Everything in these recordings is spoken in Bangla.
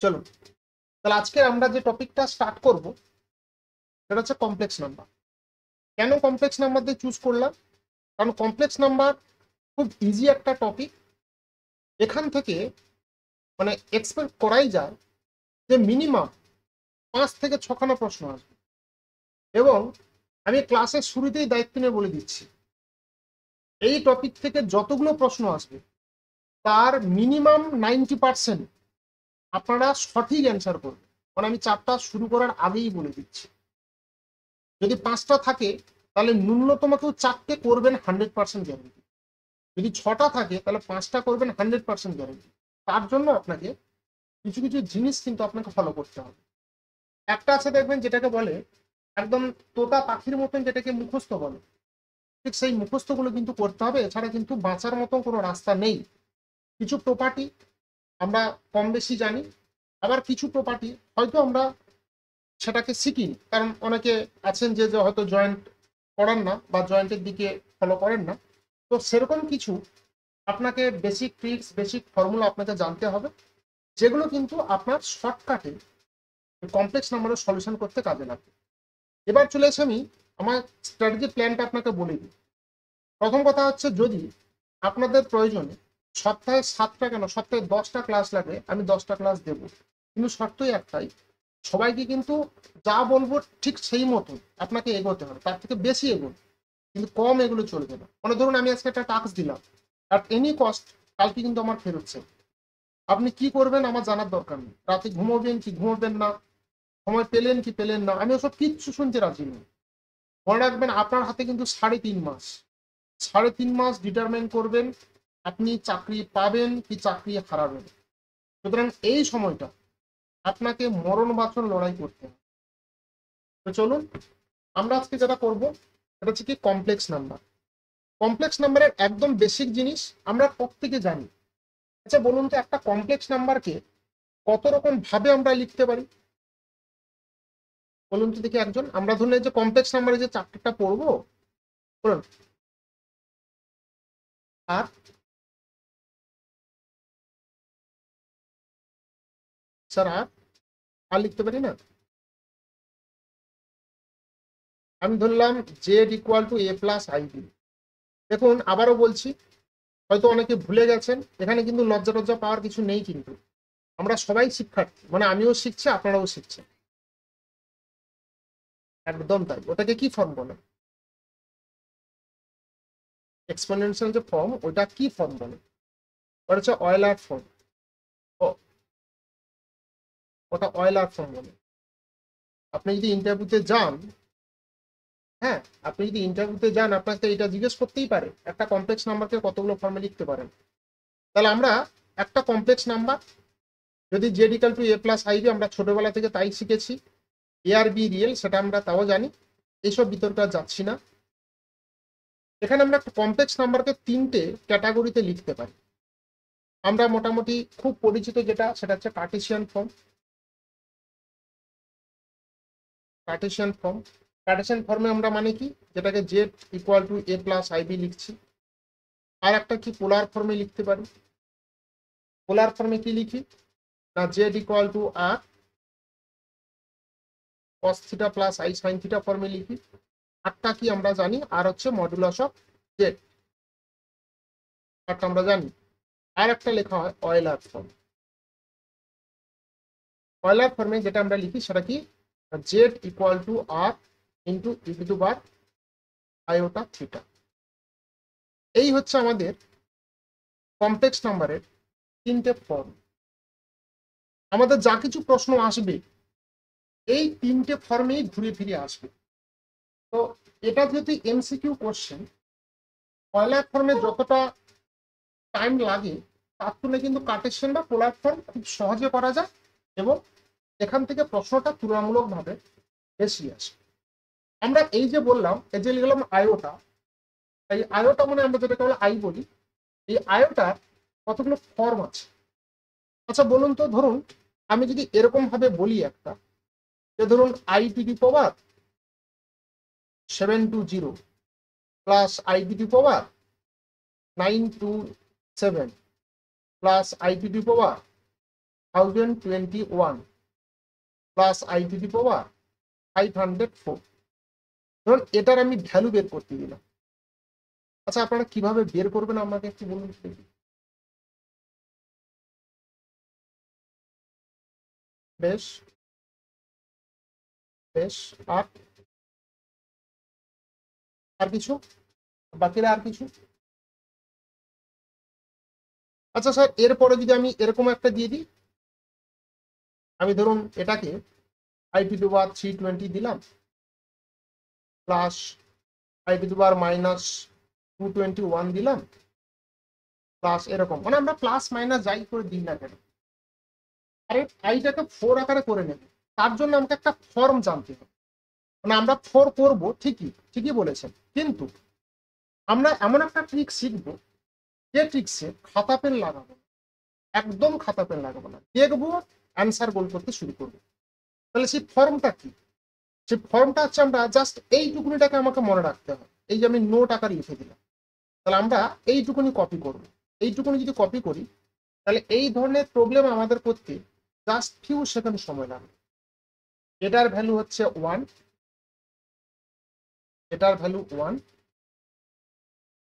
চলুন তাহলে আজকে আমরা যে টপিকটা স্টার্ট করব সেটা হচ্ছে কমপ্লেক্স নাম্বার। কেন কমপ্লেক্স নাম্বার দিয়ে চুজ করলাম? কারণ কমপ্লেক্স নাম্বার খুব ইজি একটা টপিক। এখান থেকে মানে এক্সপেক্ট করাই যায় যে মিনিমাম 5 থেকে 6খানা প্রশ্ন আসবে। এবং আমি ক্লাসের শুরুতেই দায়িত্ব নিয়ে বলে দিচ্ছি, এই টপিক থেকে যতগুলো প্রশ্ন আসবে তার মিনিমাম 90% আপনারা সঠিক অ্যান্সার করবেন। মানে আমি চাপটা শুরু করার আগেই বলে দিচ্ছি, যদি 5টা থাকে তাহলে ন্যূনতম কেউ 4টে করবেন 100% গ্যারেন্টি। যদি 6টা থাকে তাহলে 5টা করবেন 100% গ্যারেন্টি। তার জন্য আপনাকে কিছু কিছু জিনিস কিন্তু আপনাকে ফলো করতে হবে। একটা আছে দেখবেন যেটাকে বলে একদম তোতা পাখির মতন, যেটাকে মুখস্থ বলে, ঠিক সেই মুখস্থগুলো কিন্তু করতে হবে। এছাড়া কিন্তু বাঁচার মতো কোনো রাস্তা নেই। কিছু প্রপার্টি আমরা কম বেশি জানি, আবার কিছু প্রপার্টি হয়তো আমরা সেটাকে শিখিনি, কারণ অনেকে আছেন যে হয়তো জয়েন্ট করেন না বা জয়েন্টের দিকে ফলো করেন না। তো সেরকম কিছু আপনাকে বেসিক ট্রিক্স, বেসিক ফর্মুলা আপনাকে জানতে হবে, যেগুলো কিন্তু আপনার শর্টকাটে কমপ্লেক্স নাম্বারের সলিউশন করতে কাজে লাগবে। এবার চলে এসে আমি আমার স্ট্র্যাটেজি প্ল্যানটা আপনাকে বলে দিই। প্রথম কথা হচ্ছে, যদি আপনাদের প্রয়োজনে সপ্তাহে 7টা কেন সপ্তাহে 10টা ক্লাস লাগে, আমি 10টা ক্লাস দেব। কিন্তু শর্তই একটাই, সবাইকে কিন্তু যা বলবো ঠিক সেই মতো আপনাকে এগোতে হবে, তার থেকে বেশি এগোন, কিন্তু কম এগুলো চলবে না। মানে ধরুন আমি আজকে একটা টাস্ক দিলাম, আর এনি কস্ট কালকে কিন্তু আমার ফেরত চাই। আপনি কি করবেন আমার জানার দরকার নেই, রাতে ঘুমোবেন কি ঘুমোবেন না, সময় পেলেন কি পেলেন না, আমি ওসব কিচ্ছু শুনতে রাজি নই। মনে রাখবেন আপনার হাতে কিন্তু 3.5 মাস, 3.5 মাস ডিটারমাইন করবেন আপনি চাকরি পাবেন কি চাকরি হারাবেন। সুতরাং এই সময়টা আপনাকে মরণ বাঁচন লড়াই করতে হবে। তো চলুন আমরা আজকে যেটা করব সেটা হচ্ছে কি কমপ্লেক্স নাম্বার। কমপ্লেক্স নাম্বারের একদম বেসিক জিনিস আমরা প্রত্যেকে জানি। আচ্ছা বলুন তো, একটা কমপ্লেক্স নাম্বারকে কত রকম ভাবে আমরা লিখতে পারি বলুন তো দেখি একজন। আমরা ধরুন এই যে কমপ্লেক্স নাম্বারে যে চ্যাপ্টারটা পড়বো, বলুন। আর স্যার আর লিখতে পারি না। আমি ধরলাম Z equal to A plus I B. দেখুন আবারও বলছি, হয়তো অনেকে ভুলে গেছেন, এখানে কিন্তু লজ্জা টজ্জা পাওয়ার কিছু নেই। কিন্তু আমরা সবাই শিক্ষার্থী, মানে আমিও শিখছি আপনারাও শিখছেন। একদম তাই। ওটাকে কি ফর্ম বলে? এক্সপোনেনশিয়াল যে ফর্ম, ওটা কি ফর্ম বলে? ওটা হচ্ছে অয়েলার ফর্ম। ওটা অয়েলার ফর্ম বলে। আপনি যদি ইন্টারভিউতে যান, হ্যাঁ, আপনি যদি ইন্টারভিউতে যান আপনাকে এটা জিজ্ঞেস করতেই পারে একটা কমপ্লেক্স নাম্বারকে কতগুলো ফর্মে লিখতে পারেন। তাহলে আমরা একটা কমপ্লেক্স নাম্বার, যদি Z equal to A plus I B, আমরা ছোটবেলা থেকে তাই শিখেছি। এ আর বি রিয়েল সেটা আমরা তাও জানি, এইসব বিতর্কে আর যাচ্ছি না। এখানে আমরা একটা কমপ্লেক্স নাম্বারকে 3টে ক্যাটাগরিতে লিখতে পারি। আমরা মোটামুটি খুব পরিচিত যেটা, সেটা হচ্ছে Cartesian form. Cartesian form, Cartesian ফর্মে আমরা মানে কি, যেটাকে Z equal to A plus I B লিখছি। আর একটা কি পোলার ফর্মে লিখতে পারি। পোলার ফর্মে কি লিখি না, Z equal to R cos theta plus I sine theta ফর্মে লিখি। আরটা কি আমরা জানি, আর হচ্ছে মডুলাস অফ জেড, আরটা আমরা জানি। আর একটা লেখা হয় অয়েলার ফর্ম। অয়েলার ফর্মে যেটা আমরা লিখি সেটা কি, Z equal to R into E to বার আয়োটা থিটা। এই হচ্ছে আমাদের কমপ্লেক্স নাম্বারের 3টে ফর্ম। আমাদের যা কিছু প্রশ্ন আসবে এই 3টে ফর্মেই ঘুরে ফিরে আসবে। তো এটা যেহেতু এমসিকিউ কোশ্চেন, অয়েলার ফর্মে যতটা টাইম লাগে তার তুলনায় কিন্তু কার্টেসিয়ান বা পোলার ফর্ম খুব সহজে করা যায়, এবং এখান থেকে প্রশ্নটা তুলনামূলকভাবে বেশি আসে। আমরা এই যে বললাম, এই যে লিখলাম আয়োটা, এই আয়োটা মানে আমরা যেটাকে বলে আই বলি, এই আয়োটার কতগুলো ফর্ম আছে। আচ্ছা বলুন তো, ধরুন আমি যদি এরকম ভাবে বলি একটা, যে ধরুন I to the power 720 plus I to the power 927 plus I to the power 1021 plus I to the power 504। ধরুন এটার আমি ভ্যালু বের করতে দিলাম। আচ্ছা আপনারা কিভাবে বের করবেন আমাকে একটু বলুন। বেশ বেশ আর আর কিছু বাকিরা আর কিছু? আচ্ছা স্যার এরপরে যদি আমি এরকম একটা দিয়ে দিই, আমি ধরুন এটাকে আই টু দি পাওয়ার 320 দিলাম plus I to the power minus 221 দিলাম প্লাস এরকম, মানে আমরা প্লাস মাইনাস যাই করে দিই না কেন, আরে আইটাকে 4 আকারে করে নেব, তার জন্য আমাকে একটা ফর্ম জানতে হবে। মানে আমরা 4 করব ঠিকই, ঠিকই বলেছেন, কিন্তু আমরা এমন একটা ট্রিক শিখবো যে ট্রিক্সে খাতা পেন লাগাবো না, একদম খাতা পেন লাগাবো না, দেখবো অ্যান্সার গোল করতে শুরু করবো। তাহলে সেই ফর্মটা কি? সেই ফর্মটা হচ্ছে আমরা জাস্ট এইটুকুনিটাকে আমাকে মনে রাখতে হবে। এই যে আমি নোট আকারে লিখে দিলাম, তাহলে আমরা এইটুকুনি কপি করব। এইটুকুনি যদি কপি করি তাহলে এই ধরনের প্রবলেম আমাদের করতে জাস্ট ফিউ সেকেন্ড সময় লাগবে। এটার ভ্যালু হচ্ছে 1, এটার value 1,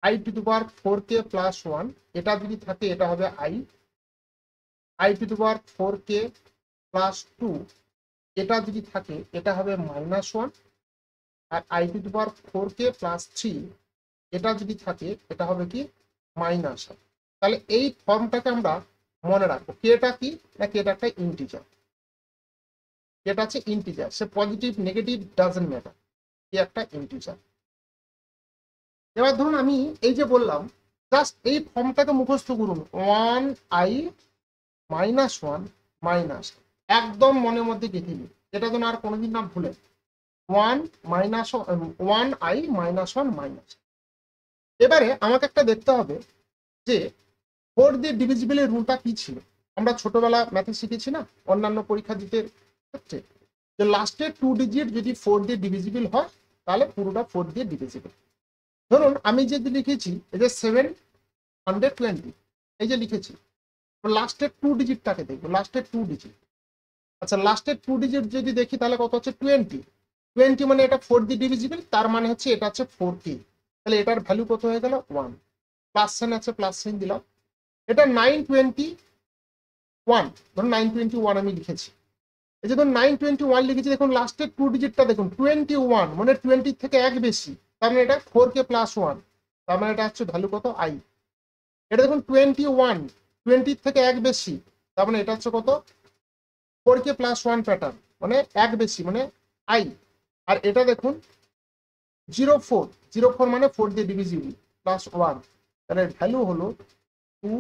I to the power 4k plus 1, এটা যদি থাকে এটা হবে I to the power 4k plus 2, এটা যদি থাকে এটা হবে -1, আর I to the power 4k plus 3, এটা যদি থাকে এটা হবে কি -1। তাহলে এই ফর্মটাকে আমরা মনে রাখবো। কেটা কি না, কেটা একটা ইন্টিজার, এটা আছে integer, say positive negative doesn't matter, কি একটা ইন্টিজার। এবার ধরুন আমি এই যে বললাম জাস্ট এই ফর্মটাকে মুখস্থ করুন, 1i -1 মাইনাস, একদম মনের মধ্যে গেঁথে নিন, এটা যেন আর কোনোদিন না ভুলে। 1i -1 minus. এবারে আমাকে একটা দেখতে হবে যে 4 দিয়ে ডিভিজিবলের রুলটা কি ছিল। আমরা ছোটবেলা ম্যাথে শিখেছি না, অন্যান্য পরীক্ষা দিতে ক্ষেত্রে, যে লাস্টের 2 ডিজিট যদি 4 দিয়ে ডিভিজিবল হয় তাহলে পুরোটা 4 দিয়ে ডিভিজিবল। ধরুন আমি যদি লিখেছি এই যে 720, এই যে লিখেছি, লাস্টের 2 ডিজিটটাকে দেখবো, লাস্টের 2 ডিজিট। আচ্ছা লাস্টের 2 ডিজিট যদি দেখি তাহলে কত হচ্ছে 20 মানে এটা 4 দিয়ে ডিভিজিবল, তার মানে হচ্ছে এটা হচ্ছে 4k। তাহলে এটার ভ্যালু কত হয়ে গেল 1, প্লাস সাইন আছে প্লাস সাইন দিলাম। এটা 921, ধরুন 921 আমি লিখেছি, এই যে ধরুন 921 লিখেছি, দেখুন লাস্টের 2 ডিজিটটা দেখুন 21, মানে 20 থেকে এক বেশি, তার মানে এটা 4k প্লাস 1, তার মানে এটা হচ্ছে ভ্যালু কত i। এটা দেখুন 21, 20 থেকে এক বেশি, তার মানে এটা হচ্ছে কত 4k প্লাস 1 প্যাটার্ন, মানে এক বেশি মানে i। আর এটা দেখুন 04 মানে 4 দিয়ে ডিভিজিবল প্লাস 1, তাহলে ভ্যালু হলো 2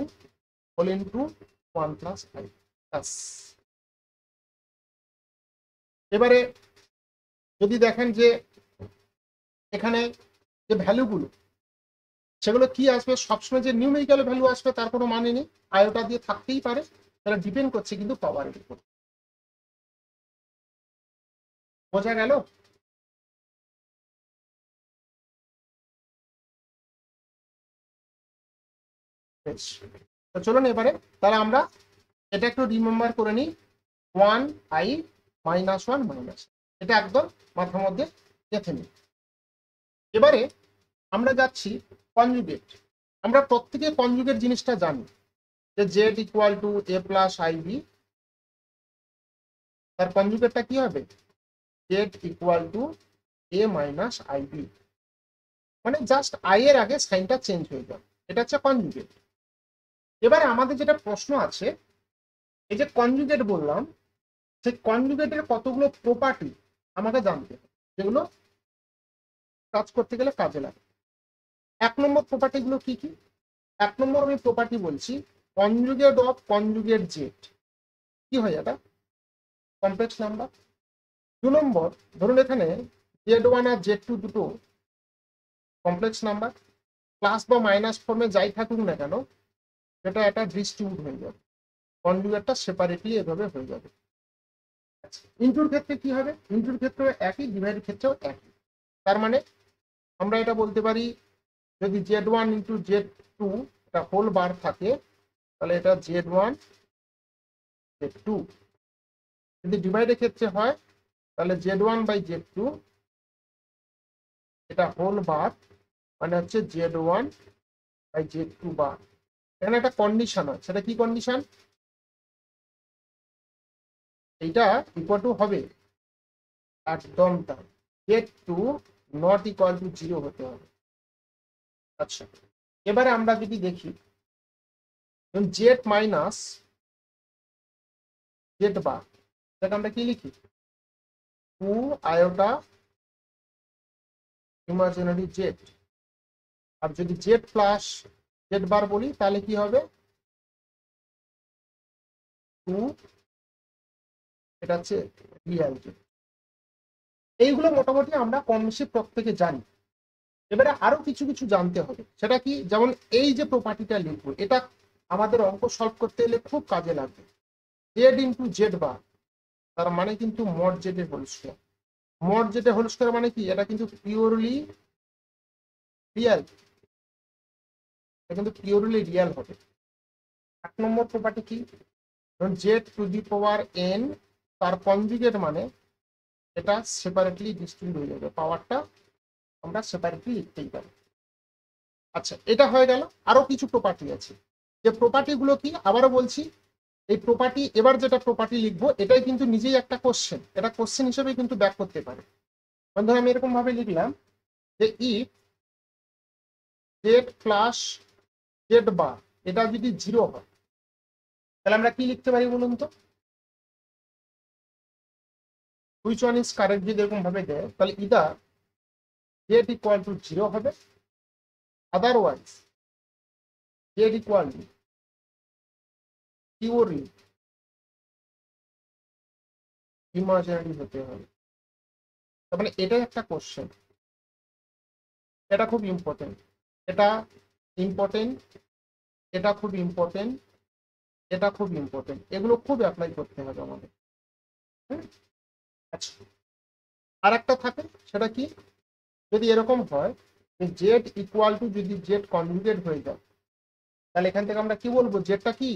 হোল ইন্টু 1 প্লাস i। এবারে যদি দেখেন যে এখানে যে ভ্যালুগুলো সেগুলো কি আসবে, সবসময় যে নিউমেরিক্যাল ভ্যালু আসবে তার কোনো মানে নেই, আয়োটা দিয়ে থাকতেই পারে, তাহলে ডিপেন্ড করছে কিন্তু পাওয়ারের উপর। বোঝা গেল? বেশ, তো চলুন এবারে তাহলে আমরা এটা একটু রিমেম্বার করে নিই, 1i -1 মাইনাস, এটা একদম মাথার মধ্যে গেঁথে নিই। এবারে আমরা যাচ্ছি কনজুগেট। আমরা প্রত্যেকে কনজুগেট জিনিসটা জানি যে Z equal to A plus I B, তার কনজুগেটটা কি হবে Z equal to A minus I B, মানে জাস্ট আই এর আগে সাইনটা চেঞ্জ হয়ে যাবে, এটা হচ্ছে কনজুগেট। এবারে আমাদের যেটা প্রশ্ন আছে, এই যে কনজুগেট বললাম, সেই কনজুগেটের কতগুলো প্রপার্টি আমাকে জানতে হবে, যেগুলো কাজ করতে গেলে কাজে লাগে। 1 নম্বর প্রপার্টি গুলো কি কি? 1 নম্বর আমি প্রপার্টি বলছি কনজুগেট অফ কনজুগেট জেড, কি হয় এটা কমপ্লেক্স নাম্বার। 2 নম্বর ধরুন এখানে z1 আর z2 দুটো কমপ্লেক্স নাম্বার, প্লাস বা মাইনাস ফর্মে যাই থাকুক না কেন এটা একটা ডিস্ট্রিবিউট হয়ে যাবে, কনজুগেটটা সেপারেটলি এভাবে হয়ে যাবে। ইনটুর ক্ষেত্রে কি হবে, ইনটুর ক্ষেত্রে একই, ডিভাইডের ক্ষেত্রেও একই। তার মানে আমরা এটা বলতে পারি যদি z1 ইন্টু z2 এটা হোল বার থাকে তাহলে এটা z1 z2। যদি ডিভাইডের ক্ষেত্রে হয় তাহলে z1 বাই z2, এটা হোল বার মানে হচ্ছে z1 বাই z2 বার। এখানে একটা কন্ডিশন হয়, সেটা কি কন্ডিশন? এইটা ইকুয়াল টু হবে একদম তাই, z2 নট ইকুয়াল টু 0 হতে হবে। আচ্ছা, এবারে আমরা যদি দেখি z মাইনাস z বার, সেটা আমরা কি লিখি? 2 আয়োটা ইমাজিনারি z। আর যদি z প্লাস z বার বলি তাহলে কি হবে? 2, এটা হচ্ছে রিয়াল z। এইগুলো মোটামুটি আমরা কম বেশি প্রত্যেকে জানি। এবারে আরো কিছু কিছু জানতে হবে, সেটা কি? যেমন এই যে প্রপার্টিটা লিখবো, এটা আমাদের অঙ্ক সলভ করতে গেলে খুব কাজে লাগবে। জেড ইন্টু জেড বার, তার মানে কিন্তু মড জেড এর হোল স্কয়ার। মড জেড এর হোল স্কয়ার মানে কি? এটা কিন্তু পিওরলি রিয়েল, এটা কিন্তু পিওরলি রিয়েল হবে। 1 নম্বর প্রপার্টি কি? Z to the power N তার কনজুগেট, মানে এটা সেপারেটলি ডিস্ট্রিবিউট হয়ে যাবে, পাওয়ারটা আমরা সেপারেটলি লিখতেই পারি। আচ্ছা, এটা হয়ে গেল। আরো কিছু প্রপার্টি আছে, যে প্রপার্টি গুলো কি আবারও বলছি। এই প্রপার্টি, এবার যেটা প্রপার্টি লিখবো এটাই কিন্তু নিজেই একটা কোশ্চেন, এটা কোশ্চেন হিসেবে কিন্তু ব্যাক করতে পারে। ধরুন আমি এরকম ভাবে লিখলাম যে if Z plus Z bar এটা যদি 0 হয়, তাহলে আমরা কি লিখতে পারি বলুন তো? হুইচ ওয়ান ইজ কারেক্ট যদি এরকম ভাবে দেয়, তাহলে ইদার জেড ইকুয়াল টু 0 হবে, otherwise Z equal two purely imaginary হতে হবে। তার মানে এটাই একটা কোশ্চেন, এটা খুব ইম্পর্টেন্ট, এটা ইম্পর্টেন্ট, এটা খুব ইম্পর্টেন্ট, এটা খুব ইম্পর্টেন্ট, এগুলো খুব অ্যাপ্লাই করতে হবে আমাদের। আচ্ছা, আর একটা থাকে, সেটা কি? যদি এরকম হয় যে জেড ইকুয়াল টু, যদি জেড কনজুগেট হয়ে যায়, তাহলে এখান থেকে আমরা কি বলবো? জেডটা কি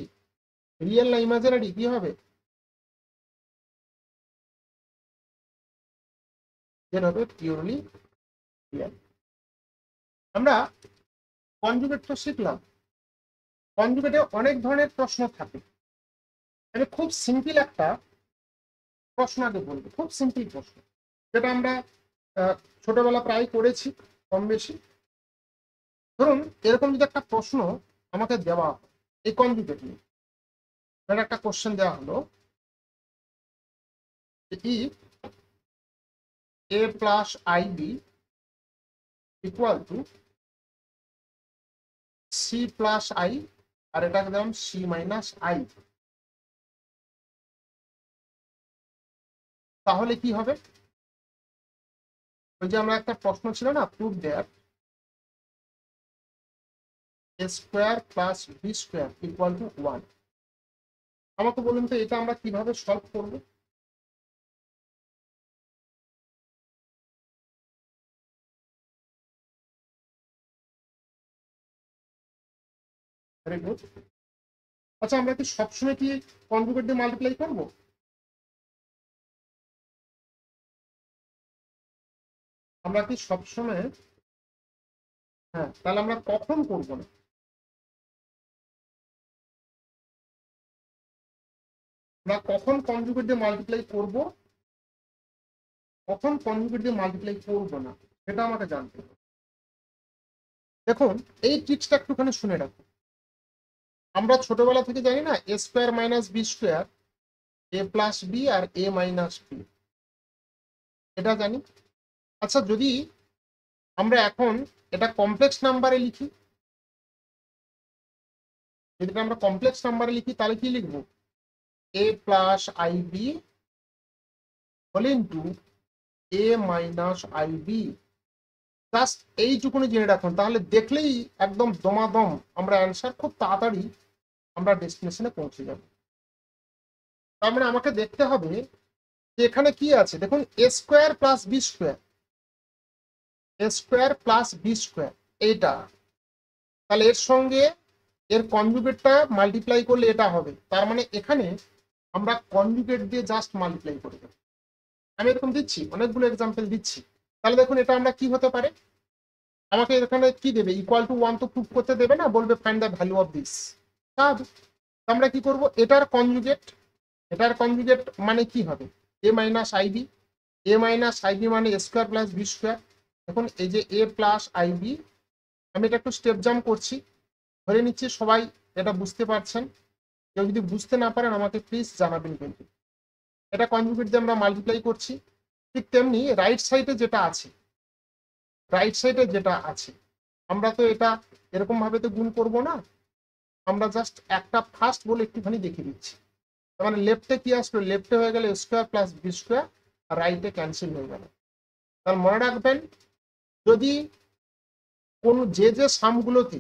রিয়েল না ইমাজিনারি? কি হবে? জেড হবে পিওরলি রিয়েল। আমরা কনজুগেট তো শিখলাম, কনজুগেটে অনেক ধরনের প্রশ্ন থাকে। আমি খুব সিম্পল একটা প্রশ্ন আগে বলবো, খুব সিম্পল প্রশ্ন, যেটা আমরা ছোটবেলা প্রায় করেছি কম বেশি। ধরুন এরকম যদি একটা প্রশ্ন আমাকে দেওয়া হয় এই কনজুগেট নিয়ে, একটা কোশ্চেন দেওয়া হলো if a plus ib equal to C plus I, আর এটাকে দিলাম সি মাইনাস আই, তাহলে কি হবে? ওই যে আমরা একটা প্রশ্ন ছিল না, prove that a square plus B square equal to 1। আমাকে বলুন তো এটা আমরা কিভাবে সলভ করবো? Very good. আচ্ছা, আমরা কি সবসময় কি কনজুগেট দিয়ে মাল্টিপ্লাই করবো? আমরা কি সবসময়? হ্যাঁ, তাহলে আমরা কখন করবো না? আমরা কখন কনজুগেট দিয়ে মাল্টিপ্লাই করবো, কখন কনজুগেট দিয়ে মাল্টিপ্লাই করবো না, সেটা আমাকে জানতে হবে। দেখুন এই ট্রিক্সটা একটুখানি শুনে রাখুন। আমরা ছোটবেলা থেকে জানি না এ স্কোয়ার মাইনাস বি স্কোয়ার, এ প্লাস বি আর এ মাইনাস বি, এটা জানি। আচ্ছা, যদি আমরা এখন এটা কমপ্লেক্স নাম্বারে লিখি, যদি আমরা কমপ্লেক্স নাম্বারে লিখি তাহলে কি লিখবো? A plus I B whole into A minus I B. Just এইটুকুনি জেনে রাখুন, তাহলে দেখলেই একদম দমাদম আমরা অ্যান্সার খুব তাড়াতাড়ি আমরা ডেস্টিনেশনে পৌঁছে যাব। তার মানে আমাকে দেখতে হবে যে এখানে কি আছে। দেখুন এ square plus B square, A square plus B square, এইটা, তাহলে এর সঙ্গে এর কনজুগেটটা মাল্টিপ্লাই করলে এটা হবে। তার মানে এখানে আমরা কনজুগেট দিয়ে জাস্ট মাল্টিপ্লাই করে দেবো। আমি এরকম দিচ্ছি, অনেকগুলো এক্সাম্পল দিচ্ছি। তাহলে দেখুন এটা আমরা কি হতে পারে, আমাকে এখানে কি দেবে, ইকুয়াল টু 1 তো প্রুভ করতে দেবে না, বলবে find the value of this. আমরা কি করব, এটার কনজুগেট মানে কি হবে, এ মাইনাস আইবি। এ মাইনাস আইবি মানে এ স্কোয়ার প্লাস বি স্কোয়ার। এখন এই যে এ প্লাস আইবি, আমি এটা একটু স্টেপ জাম্প করছি, ধরে নিচ্ছি সবাই এটা বুঝতে পারছেন। কেউ যদি বুঝতে না পারেন আমাকে প্লিজ জানাবেন কিন্তু। এটা কনজুগেট দিয়ে আমরা মাল্টিপ্লাই করছি। ঠিক তেমনি রাইট সাইডে যেটা আছে আমরা তো এটা এরকম ভাবে তো গুণ করব না, আমরা জাস্ট একটা ফার্স্ট বলে একটুখানি দেখিয়ে দিচ্ছি। তার মানে লেফটে কি আসলো, লেফটে হয়ে গেলে স্কোয়ার প্লাস বি স্কোয়ার, আর রাইটে ক্যান্সেল হয়ে গেল। তাহলে মনে রাখবেন, যদি কোন যে সামগুলোতে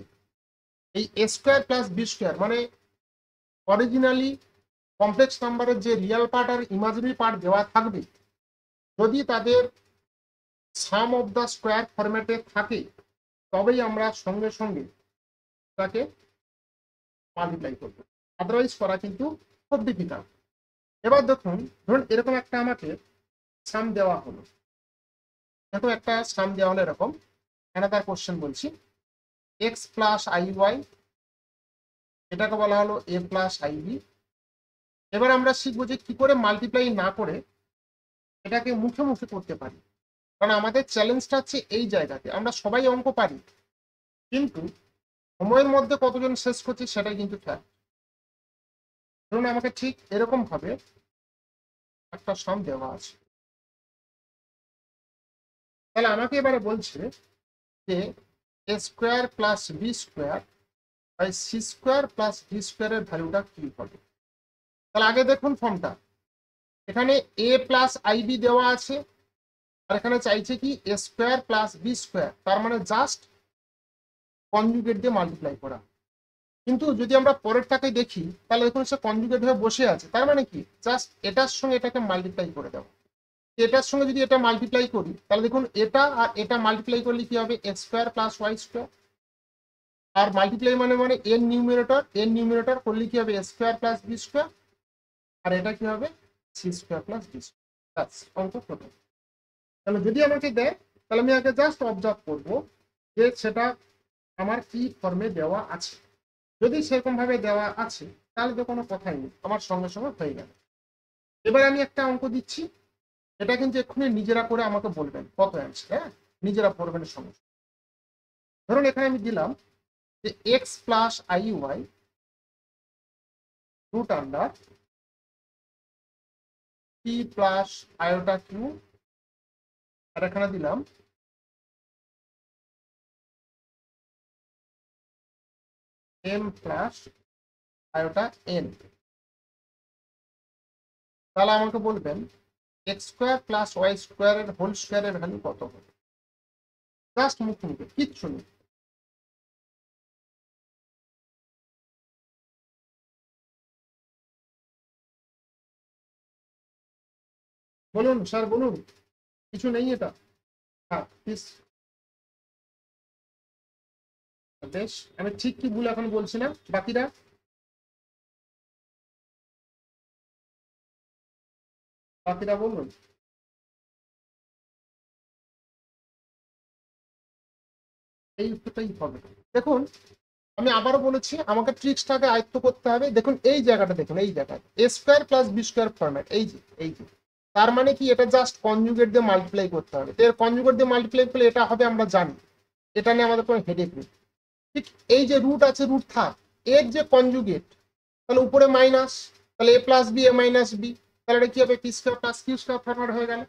এই এ স্কোয়ার প্লাস বি স্কোয়ার মানে অরিজিনালি কমপ্লেক্স নাম্বারের যে রিয়েল পার্ট আর ইমাজিনারি পার্ট দেওয়া থাকবে, যদি তাদের সাম অফ দ্য স্কোয়ার ফরম্যাটে থাকে, তবেই আমরা সঙ্গে সঙ্গে তাকে মাল্টিপ্লাই করব, আদারওয়াইজ করা কিন্তু খুব ডিফিকাল্ট। এবার দেখুন, ধরুন এরকম একটা আমাকে সাম দেওয়া হলো, এরকম অ্যানাদার কোশ্চেন বলছি, এক্স প্লাস আই ওয়াই, এটাকে বলা হলো এ প্লাস আইবি। এবার আমরা শিখবো যে কি করে মাল্টিপ্লাই না করে এটাকে মুখে মুখে করতে পারি। কারণ আমাদের চ্যালেঞ্জটা হচ্ছে এই জায়গাতে, আমরা সবাই অঙ্ক পারি, কিন্তু সময়ের মধ্যে কতজন শেষ করছি সেটাই কিন্তু ফ্যাক্ট। ধরুন আমাকে ঠিক এরকম ভাবে একটা সাম দেওয়া আছে, তাহলে আমাকে এবারে বলছে যে A square plus B square by C square plus D স্কোয়ারের ভ্যালুটা কি হবে। তাহলে আগে দেখুন ফর্মটা, এখানে এ প্লাস আইবি দেওয়া আছে, আর এখানে চাইছে কি এ স্কোয়ার প্লাস বি স্কোয়ার, তার মানে জাস্ট কনজুগেট দিয়ে মাল্টিপ্লাই করা। কিন্তু যদি আমরা পরেরটাকে দেখি, তাহলে দেখুন সে কনজুগেট হয়ে বসে আছে, তার মানে কি জাস্ট এটার সঙ্গে এটাকে মাল্টিপ্লাই করে দেবো। এটার সঙ্গে যদি এটা মাল্টিপ্লাই করি, তাহলে দেখুন এটা আর এটা মাল্টিপ্লাই করলে কি হবে, X square plus Y square. আর মাল্টিপ্লাই মানে এন নিউমিনেটর করলে কি হবে, A square plus B square, আর এটা কি হবে, C square plus D square. অঙ্ক প্রথম। তাহলে যদি আমাকে দেয়, তাহলে আমি আগে জাস্ট অবজার্ভ করবো যে সেটা আমার কি ফর্মে দেওয়া আছে। যদি সেরকম ভাবে দেওয়া আছে, তাহলে তো কোনো কথাই নেই, আমার সঙ্গে সঙ্গে হয়ে গেল। এবার আমি একটা অঙ্ক দিচ্ছি, এটা কিন্তু এক্ষুনি নিজেরা করে আমাকে বলবেন কত অ্যান্সার, হ্যাঁ নিজেরা পড়বেন সঙ্গে। ধরুন এখানে আমি দিলাম যে X plus I Y root under P plus iota Q, আর এখানে দিলাম এম প্লাস আয়োটা এন। তাহলে আমাকে বলবেন এক্স স্কোয়ার প্লাস ওয়াই স্কোয়ারের হোল স্কোয়ারের ভ্যালু কত হবে। জাস্ট মুখে কিচ্ছু নেই। বলুন স্যার বলুন, কিছু নেই এটা, হ্যাঁ প্লিজ। বেশ, আমি ঠিক কি ভুল এখন বলছি না, বাকিরা বলুন। এই উত্তরটাই হবে। দেখুন আমি আবারও বলেছি, আমাকে ট্রিক্সটাকে আয়ত্ত করতে হবে। দেখুন এই জায়গাটা, দেখুন এই জায়গায় A square plus B square format, এই যে তার মানে কি, এটা জাস্ট কনজুগেট দিয়ে মাল্টিপ্লাই করতে হবে। এর কনজুগেট দিয়ে মাল্টিপ্লাই করলে এটা হবে, আমরা জানি, এটা নিয়ে আমাদের কোনো হেডেক নেই। ঠিক এই যে রুট আছে, রুট থাক, এর যে কনজুগেট, তাহলে উপরে মাইনাস, তাহলে A plus B A minus B, তাহলে এটা কি হবে, P square plus Q square format হয়ে গেল।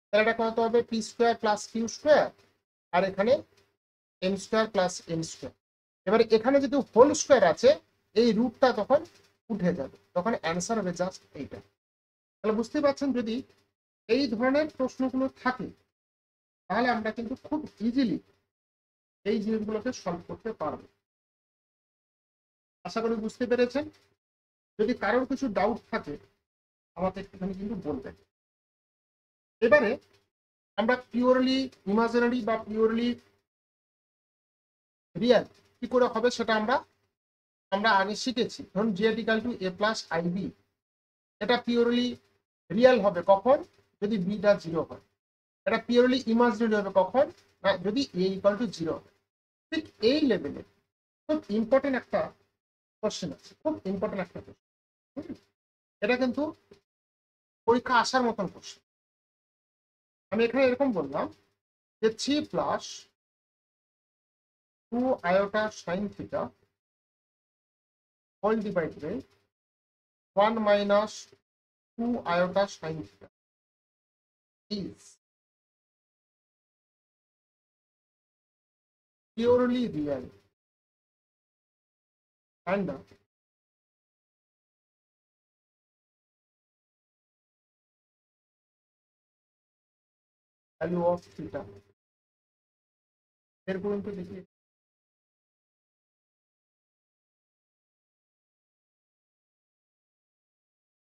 তাহলে এটা কত হবে, P square plus Q square, আর এখানে M square plus N square. এবারে এখানে যদি হোল স্কোয়ার আছে, এই রুটটা তখন উঠে যাবে, তখন অ্যান্সার হবে জাস্ট এইটা। তাহলে বুঝতে পারছেন, যদি এই ধরনের প্রশ্নগুলো থাকে, তাহলে আমরা কিন্তু খুব ইজিলি এই জিনিসগুলোকে সলভ করতে পারবো। আশা করি বুঝতে পেরেছেন। যদি কারোর কিছু ডাউট থাকে আমাকে একটুখানি কিন্তু বলবেন। এবারে আমরা পিওরলি ইমাজিনারি বা পিওরলি রিয়েল কি করে হবে সেটা আমরা আগে শিখেছি। ধরুন Z equal to A plus I B, এটা পিওরলি রিয়েল হবে কখন, যদি বিটা জিরো হয়। এটা পিওরলি ইমাজিনারি হবে কখন, না যদি এ ইকুয়াল টু জিরো হবে। ঠিক এই লেভেলে খুব ইম্পর্টেন্ট একটা কোশ্চেন আছে, খুব ইম্পর্টেন্ট একটা কোশ্চেন। এটা কিন্তু পরীক্ষা আসার মতন কোশ্চেন। আমি এখানে এরকম বললাম যে 3 plus 2 iota sine theta whole divided by 1 minus 2 iota sin theta is purely real and the value of theta এর করুন তো দেখি।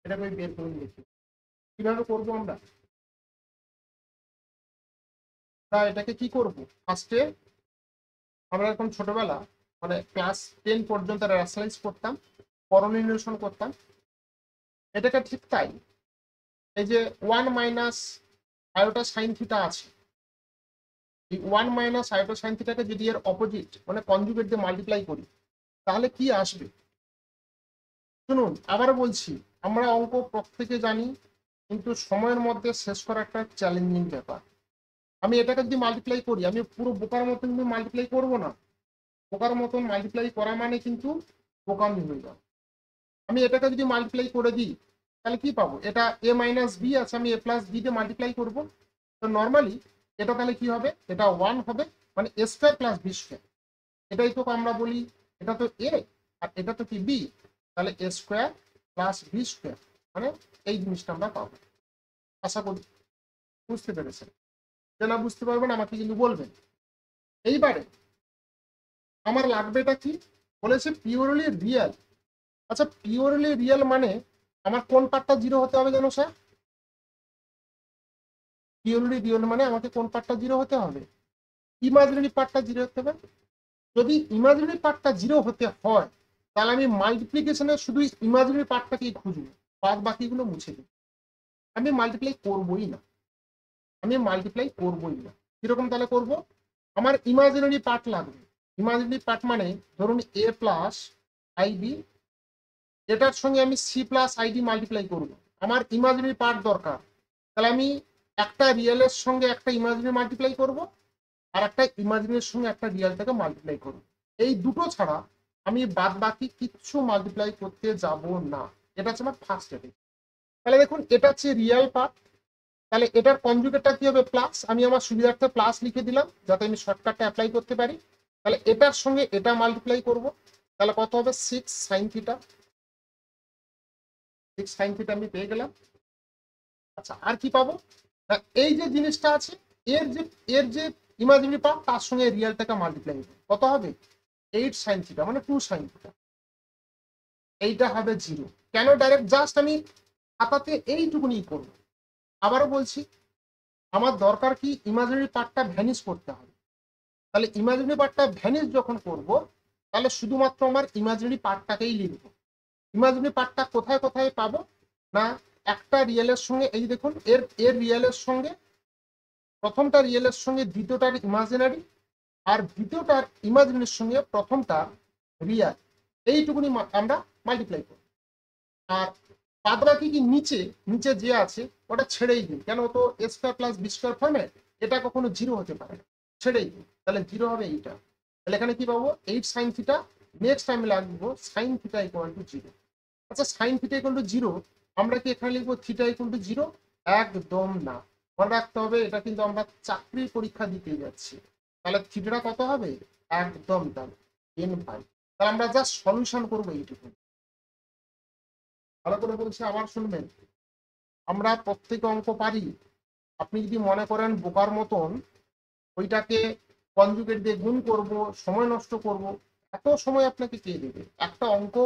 এটা আমি বের করুন দেখি কিভাবে করবো আমরা। তা এটাকে কি করব, ফার্স্টে আমরা এখন ছোটবেলা মানে ক্লাস 10 পর্যন্ত রেশনালাইজ করতাম, পরনির্ণয় করতাম। এটাকে ঠিক তাই, এই যে 1 মাইনাস আয়োটা সাইন থিটা আছে, এই 1 মাইনাস আয়োটা সাইন থিটাকে যদি এর অপোজিট মানে কনজুগেট দিয়ে মাল্টিপ্লাই করি তাহলে কি আসবে। শুনুন আবার বলছি, আমরা অঙ্ক প্রত্যেকে জানি, কিন্তু সময়ের মধ্যে শেষ করা একটা চ্যালেঞ্জিং ব্যাপার। আমি এটাকে যদি মাল্টিপ্লাই করি, আমি পুরো বোকার মতন কিন্তু মাল্টিপ্লাই করবো না। বোকার মতন মাল্টিপ্লাই করা মানে কিন্তু বোকামি হয়ে যাবে। আমি এটাকে যদি মাল্টিপ্লাই করে দিই তাহলে কি পাবো, এটা এ মাইনাস বি আছে, আমি এ প্লাস বি দিয়ে মাল্টিপ্লাই করবো। তো নর্মালি এটা তাহলে কি হবে, এটা 1 হবে, মানে এ স্কোয়ার প্লাস বি স্কোয়ার। এটাই তো আমরা বলি, এটা তো এ আর এটা তো কি বি, তাহলে এ স্কোয়ার প্লাস বি স্কোয়ার, মানে এই জিনিসটা আমরা পাবো। আশা করি বুঝতে পেরেছেন। না বুঝতে পারবেন আমাকে কিন্তু বলবেন। এইবারে আমার লাগবে এটা কি, বলেছে পিওরলি রিয়েল। আচ্ছা পিওরলি রিয়েল মানে আমার কোন পার্টটা জিরো হতে হবে জানো স্যার? পিওরলি রিয়েল মানে আমাকে কোন পার্টটা জিরো হতে হবে, ইমাজিনারি পার্টটা জিরো হতে হবে। যদি ইমাজিনারি পার্টটা জিরো হতে হয় তাহলে আমি মাল্টিপ্লিকেশনে শুধু ইমাজিনারি পার্টটাকেই খুঁজবো, বাদ বাকিগুলো মুছে দিই। আমি মাল্টিপ্লাই করবোই না, আমি মাল্টিপ্লাই করবোই না। কিরকম তাহলে করব, আমার ইমাজিনারি পার্ট লাগবে। ইমাজিনারি পার্ট মানে ধরুন এ প্লাস আইবি, এটার সঙ্গে আমি সি প্লাস আইডি মাল্টিপ্লাই করব, আমার ইমাজিনারি পার্ট দরকার। তাহলে আমি একটা রিয়েলের সঙ্গে একটা ইমাজিনারি মাল্টিপ্লাই করব, আর একটা ইমাজিনারির সঙ্গে একটা রিয়েলটাকে মাল্টিপ্লাই করব। এই দুটো ছাড়া আমি বাদ বাকি কিচ্ছু মাল্টিপ্লাই করতে যাব না। এটা হচ্ছে আমার ফার্স্ট স্টেপ। তাহলে দেখুন এটা হচ্ছে রিয়েল পার্ট, তাহলে এটার কনজুগেটটা কি হবে প্লাস, আমি আমার সুবিধার্থে প্লাস লিখে দিলাম যাতে আমি শর্টকাটটা অ্যাপ্লাই করতে পারি। তাহলে এটার সঙ্গে এটা মাল্টিপ্লাই করব, তাহলে কত হবে 6 সাইন থিটা। 6 সাইন থিটা আমি পেয়ে গেলাম। আচ্ছা আর কি পাবো, এই যে জিনিসটা আছে এর যে ইমাজিনারি পার্ট তার সঙ্গে রিয়েলটাকে মাল্টিপ্লাই করব, কত হবে 8 সাইন থিটা মানে 2 সাইন থিটা। এইটা হবে 0। কেন, ডাইরেক্ট জাস্ট আমি খাতাতে এইটুকুনি করব। আবারও বলছি, আমার দরকার কি ইমাজিনারি পার্টটা ভ্যানিশ করতে হবে। তাহলে ইমাজিনারি পার্টটা ভ্যানিশ যখন করব তাহলে শুধুমাত্র আমার ইমাজিনারি পার্টটাকেই লিখবো। ইমাজিনারি পার্টটা কোথায় কোথায় পাবো, না একটা রিয়েলের সঙ্গে এই দেখুন এর এর রিয়েলের সঙ্গে প্রথমটা রিয়েলের সঙ্গে দ্বিতীয়টার ইমাজিনারি, আর দ্বিতীয়টার ইমাজিনারির সঙ্গে প্রথমটা রিয়েল, এইটুকুনি আমরা মাল্টিপ্লাই করি। আর বাদ বাকি কি নিচে নিচে যে আছে ওটা ছেড়েই দিই, কেন তো এ স্কোয়ার প্লাস বি স্কোয়ার ফর্মে এটা কখনো জিরো হতে পারে না, ছেড়েই দিই। তাহলে জিরো হবে এইটা, তাহলে এখানে কি পাবো 8 সাইন থিটা। নেক্সট আমি লাগবো সাইন থিটা ইকুয়াল টু 0। আচ্ছা সাইন থিটা ইকুয়াল টু 0 আমরা কি এখানে লিখবো থিটা ইকুয়াল টু 0? একদম না, মনে রাখতে হবে এটা কিন্তু আমরা চাকরির পরীক্ষা দিতে যাচ্ছি। তাহলে থিটাটা কত হবে, একদম দাম 10 পাই। তাহলে আমরা জাস্ট সলিউশন করবো এইটুকু। ভালো করে বলছি আবার শুনবেন, আমরা প্রত্যেক অঙ্ক পারি। আপনি যদি মনে করেন বোকার মতন ওইটাকে কনজুগেট দিয়ে গুণ করব, সময় নষ্ট করব, এত সময় আপনাকে কে দেবে? একটা অঙ্ক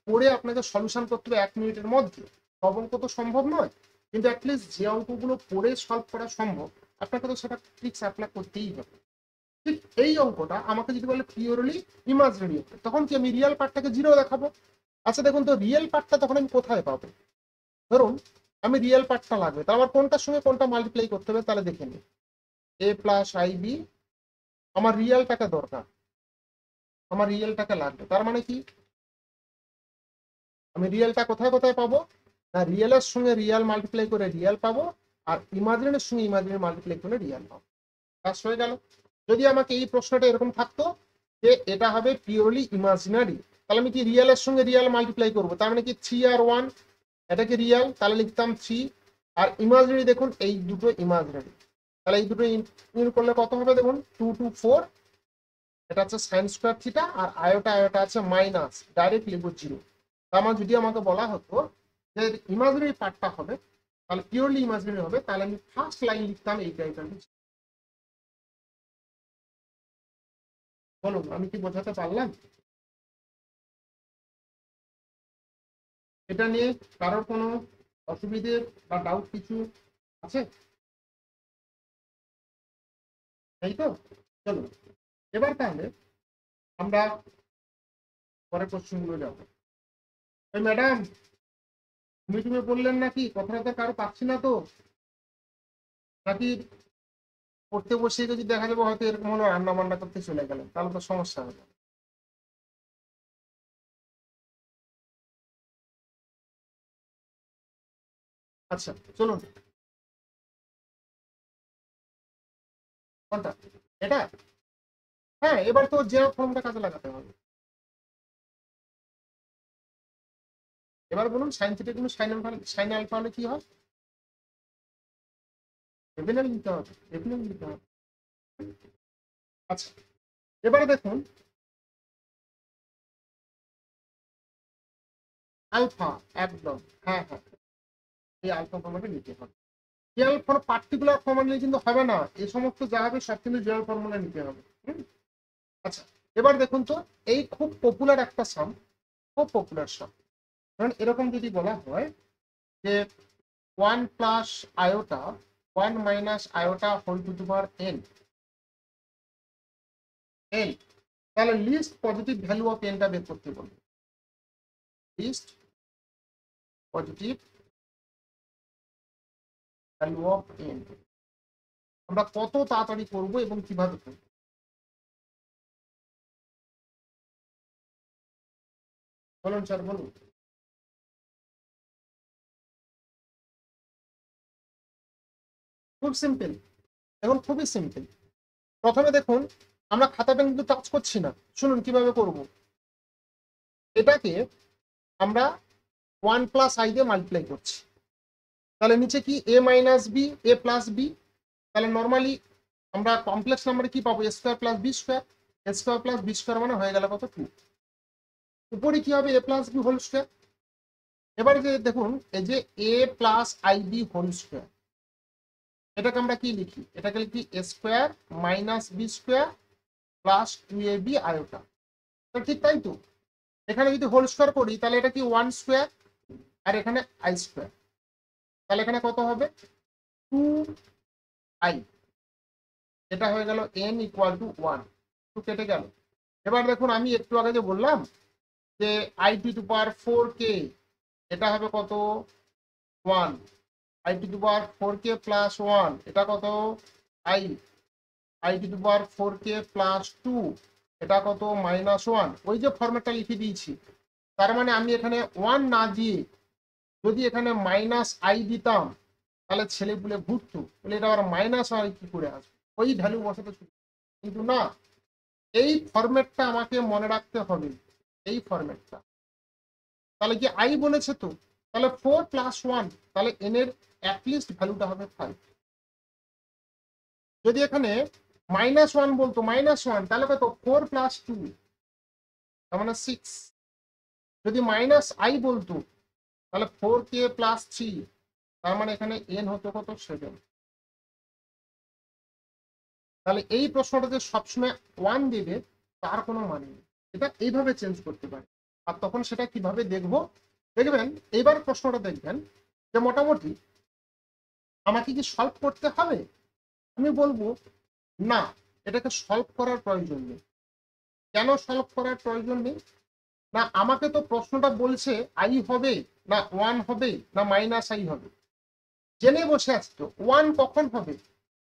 পড়ে আপনাকে সলিউশন করতে হবে 1 মিনিটের মধ্যে। সব অঙ্ক তো সম্ভব নয়, কিন্তু অ্যাটলিস্ট যে অঙ্কগুলো পড়ে সলভ করা সম্ভব আপনাকে তো সেটা ট্রিক্স অ্যাপ্লাই করতেই হবে। ঠিক এই অঙ্কটা আমাকে যদি বলে পিওরলি ইমাজিনারি, তখন কি আমি রিয়েল পার্টটাকে 0 দেখাবো। আচ্ছা দেখুন তো রিয়েল পার্টটা তখন আমি কোথায় পাবো, ধরুন আমি রিয়েল পার্টটা লাগবে, তার আমার কোনটার সঙ্গে কোনটা মাল্টিপ্লাই করতে হবে তাহলে দেখে নিই। এ প্লাস আই বি, আমার রিয়েলটাকে দরকার, আমার রিয়েলটাকে লাগবে, তার মানে কি আমি রিয়েলটা কোথায় কোথায় পাবো, না রিয়েলের সঙ্গে রিয়েল মাল্টিপ্লাই করে রিয়েল পাবো, আর ইমাজিনের সঙ্গে ইমাজিনারি মাল্টিপ্লাই করে রিয়েল পাবো। কাজ হয়ে গেল। যদি আমাকে এই প্রশ্নটা এরকম থাকতো যে এটা হবে পিওরলি ইমাজিনারি, তাহলে আমি কি রিয়েলের সঙ্গে রিয়েল মাল্টিপ্লাই করবো, তার মানে কি 3 আর 1 এটা কি রিয়েল, তাহলে লিখতাম 3, আর ইমাজিনারি দেখুন এই দুটো ইমাজিনারি, তাহলে এই দুটো ইউন করলে কত হবে দেখুন 2 2 4, এটা হচ্ছে সাইন স্কোয়ার থিটা, আর আয়োটা আয়োটা আছে মাইনাস, ডাইরেক্ট লিখবো 0। তার মানে যদি আমাকে বলা হতো যে ইমাজিনারি পার্টটা হবে, তাহলে পিওরলি ইমাজিনারি হবে, তাহলে আমি ফার্স্ট লাইন লিখতাম এই টাইপের। বলুন আমি কি বোঝাতে পারলাম? এটা নিয়ে কারোর কোনো অসুবিধে বা ডাউট কিছু আছে? তাই তো, চলুন এবার তাহলে আমরা পরের কোশ্চেনগুলো যাবো। ওই ম্যাডাম তুমি বললেন নাকি, কথাটা তো কারো পাচ্ছি না তো, নাকি পড়তে বসে যদি দেখা যাবে হয়তো এরকম হলো রান্না বান্না করতে চলে গেলেন, তাহলে তো সমস্যা হবে। আচ্ছা চলুন, কোনটা এটা? হ্যাঁ এবার তো যে ফর্মটা কাজে লাগাতে হবে। এবার বলুন সাইন থিটা কিন্তু সাইন আলফা হলে কি হয়, এভিনেল নিতে হবে, এভিনেল নিতে হবে। আচ্ছা এবারে দেখুন আলফা, একদম হ্যাঁ হ্যাঁ, এই আলফা ফর্মুলাটা নিতে হবে। রিয়াল ফর পার্টিকুলার ফর্মুলা কিন্তু হবে না, এই সমস্ত যা হবে সব কিন্তু রিয়াল ফর্মুলা নিতে হবে। আচ্ছা এবার দেখুন তো, এই খুব পপুলার একটা সাম, খুব পপুলার সাম, কারণ এরকম যদি বলা হয় যে 1 plus iota 1 minus iota whole to the power N N, তাহলে লিস্ট পজিটিভ ভ্যালু অফ এনটা বের করতে বলবে। Least positive value of N আমরা কত তাড়াতাড়ি করবো এবং কিভাবে করবো? বলুন স্যার বলুন। খুব সিম্পল, এখন খুবই সিম্পল। প্রথমে দেখুন আমরা খাতা পেন কিন্তু টাচ করছি না, শুনুন কিভাবে করব। এটাকে আমরা 1 প্লাস আই দিয়ে মাল্টিপ্লাই করছি, তাহলে নিচে কি A minus B A plus B, তাহলে নর্মালি আমরা কমপ্লেক্স নাম্বারে কি পাবো, A square plus B square, A square plus B square মানে হয়ে গেল কত 2, উপরে কি হবে A plus B whole square. এবারে যে দেখুন এই যে A plus I B whole square, এটাকে আমরা কি লিখি, এটাকে লিখি A square minus B square plus 2ab iota, ঠিক তাই তো। এখানে যদি হোল স্কোয়ার করি তাহলে এটা কি 1 স্কোয়ার, আর এখানে আই স্কোয়ার, তাহলে এখানে কত হবে 2i, এটা হয়ে গেল n ইকুয়াল টু 1, তো কেটে গেল। এবার দেখুন আমি একটু আগে যে বললাম যে I to to power 4k, এটা হবে কত 1, I to to power 4k plus 1 এটা কত i, I to to power 4k plus 2 এটা কত -1, ওই যে ফরম্যাটটা লিখে দিয়েছি। তার মানে আমি এখানে 1 না দিয়ে যদি এখানে মাইনাস আই দিতাম তাহলে ছেলে পুলে ঘুরতো, বলে এটা আবার মাইনাস আই কি করে আসবে, ওই ভ্যালু বসাতে শুরু। কিন্তু না, এই ফরম্যাটটা আমাকে মনে রাখতে হবে, এই ফরম্যাটটা। তাহলে কি আই বলেছে তো, তাহলে 4 প্লাস 1, তাহলে এন এর অ্যাটলিস্ট ভ্যালুটা হবে 5। যদি এখানে -1 বলতো -1, তাহলে কত 4 প্লাস 2 তার মানে 6। যদি মাইনাস আই বলতো তাহলে 4k প্লাস 3, তার মানে এখানে n হতো কত 7। তাহলে এই প্রশ্নটাতে সবসময় 1 দেবে তার কোনো মানে নেই, এটা এইভাবে চেঞ্জ করতে পারে। আর তখন সেটা কিভাবে দেখবো, দেখবেন এইবার প্রশ্নটা দেখবেন যে মোটামুটি আমাকে কি সলভ করতে হবে, আমি বলবো না, এটাকে সলভ করার প্রয়োজন নেই। কেন সলভ করার প্রয়োজন নেই, না আমাকে তো প্রশ্নটা বলছে আই হবে না ওয়ান হবে না মাইনাস আই হবে, জেনে বসে আছি তো ওয়ান কখন হবে,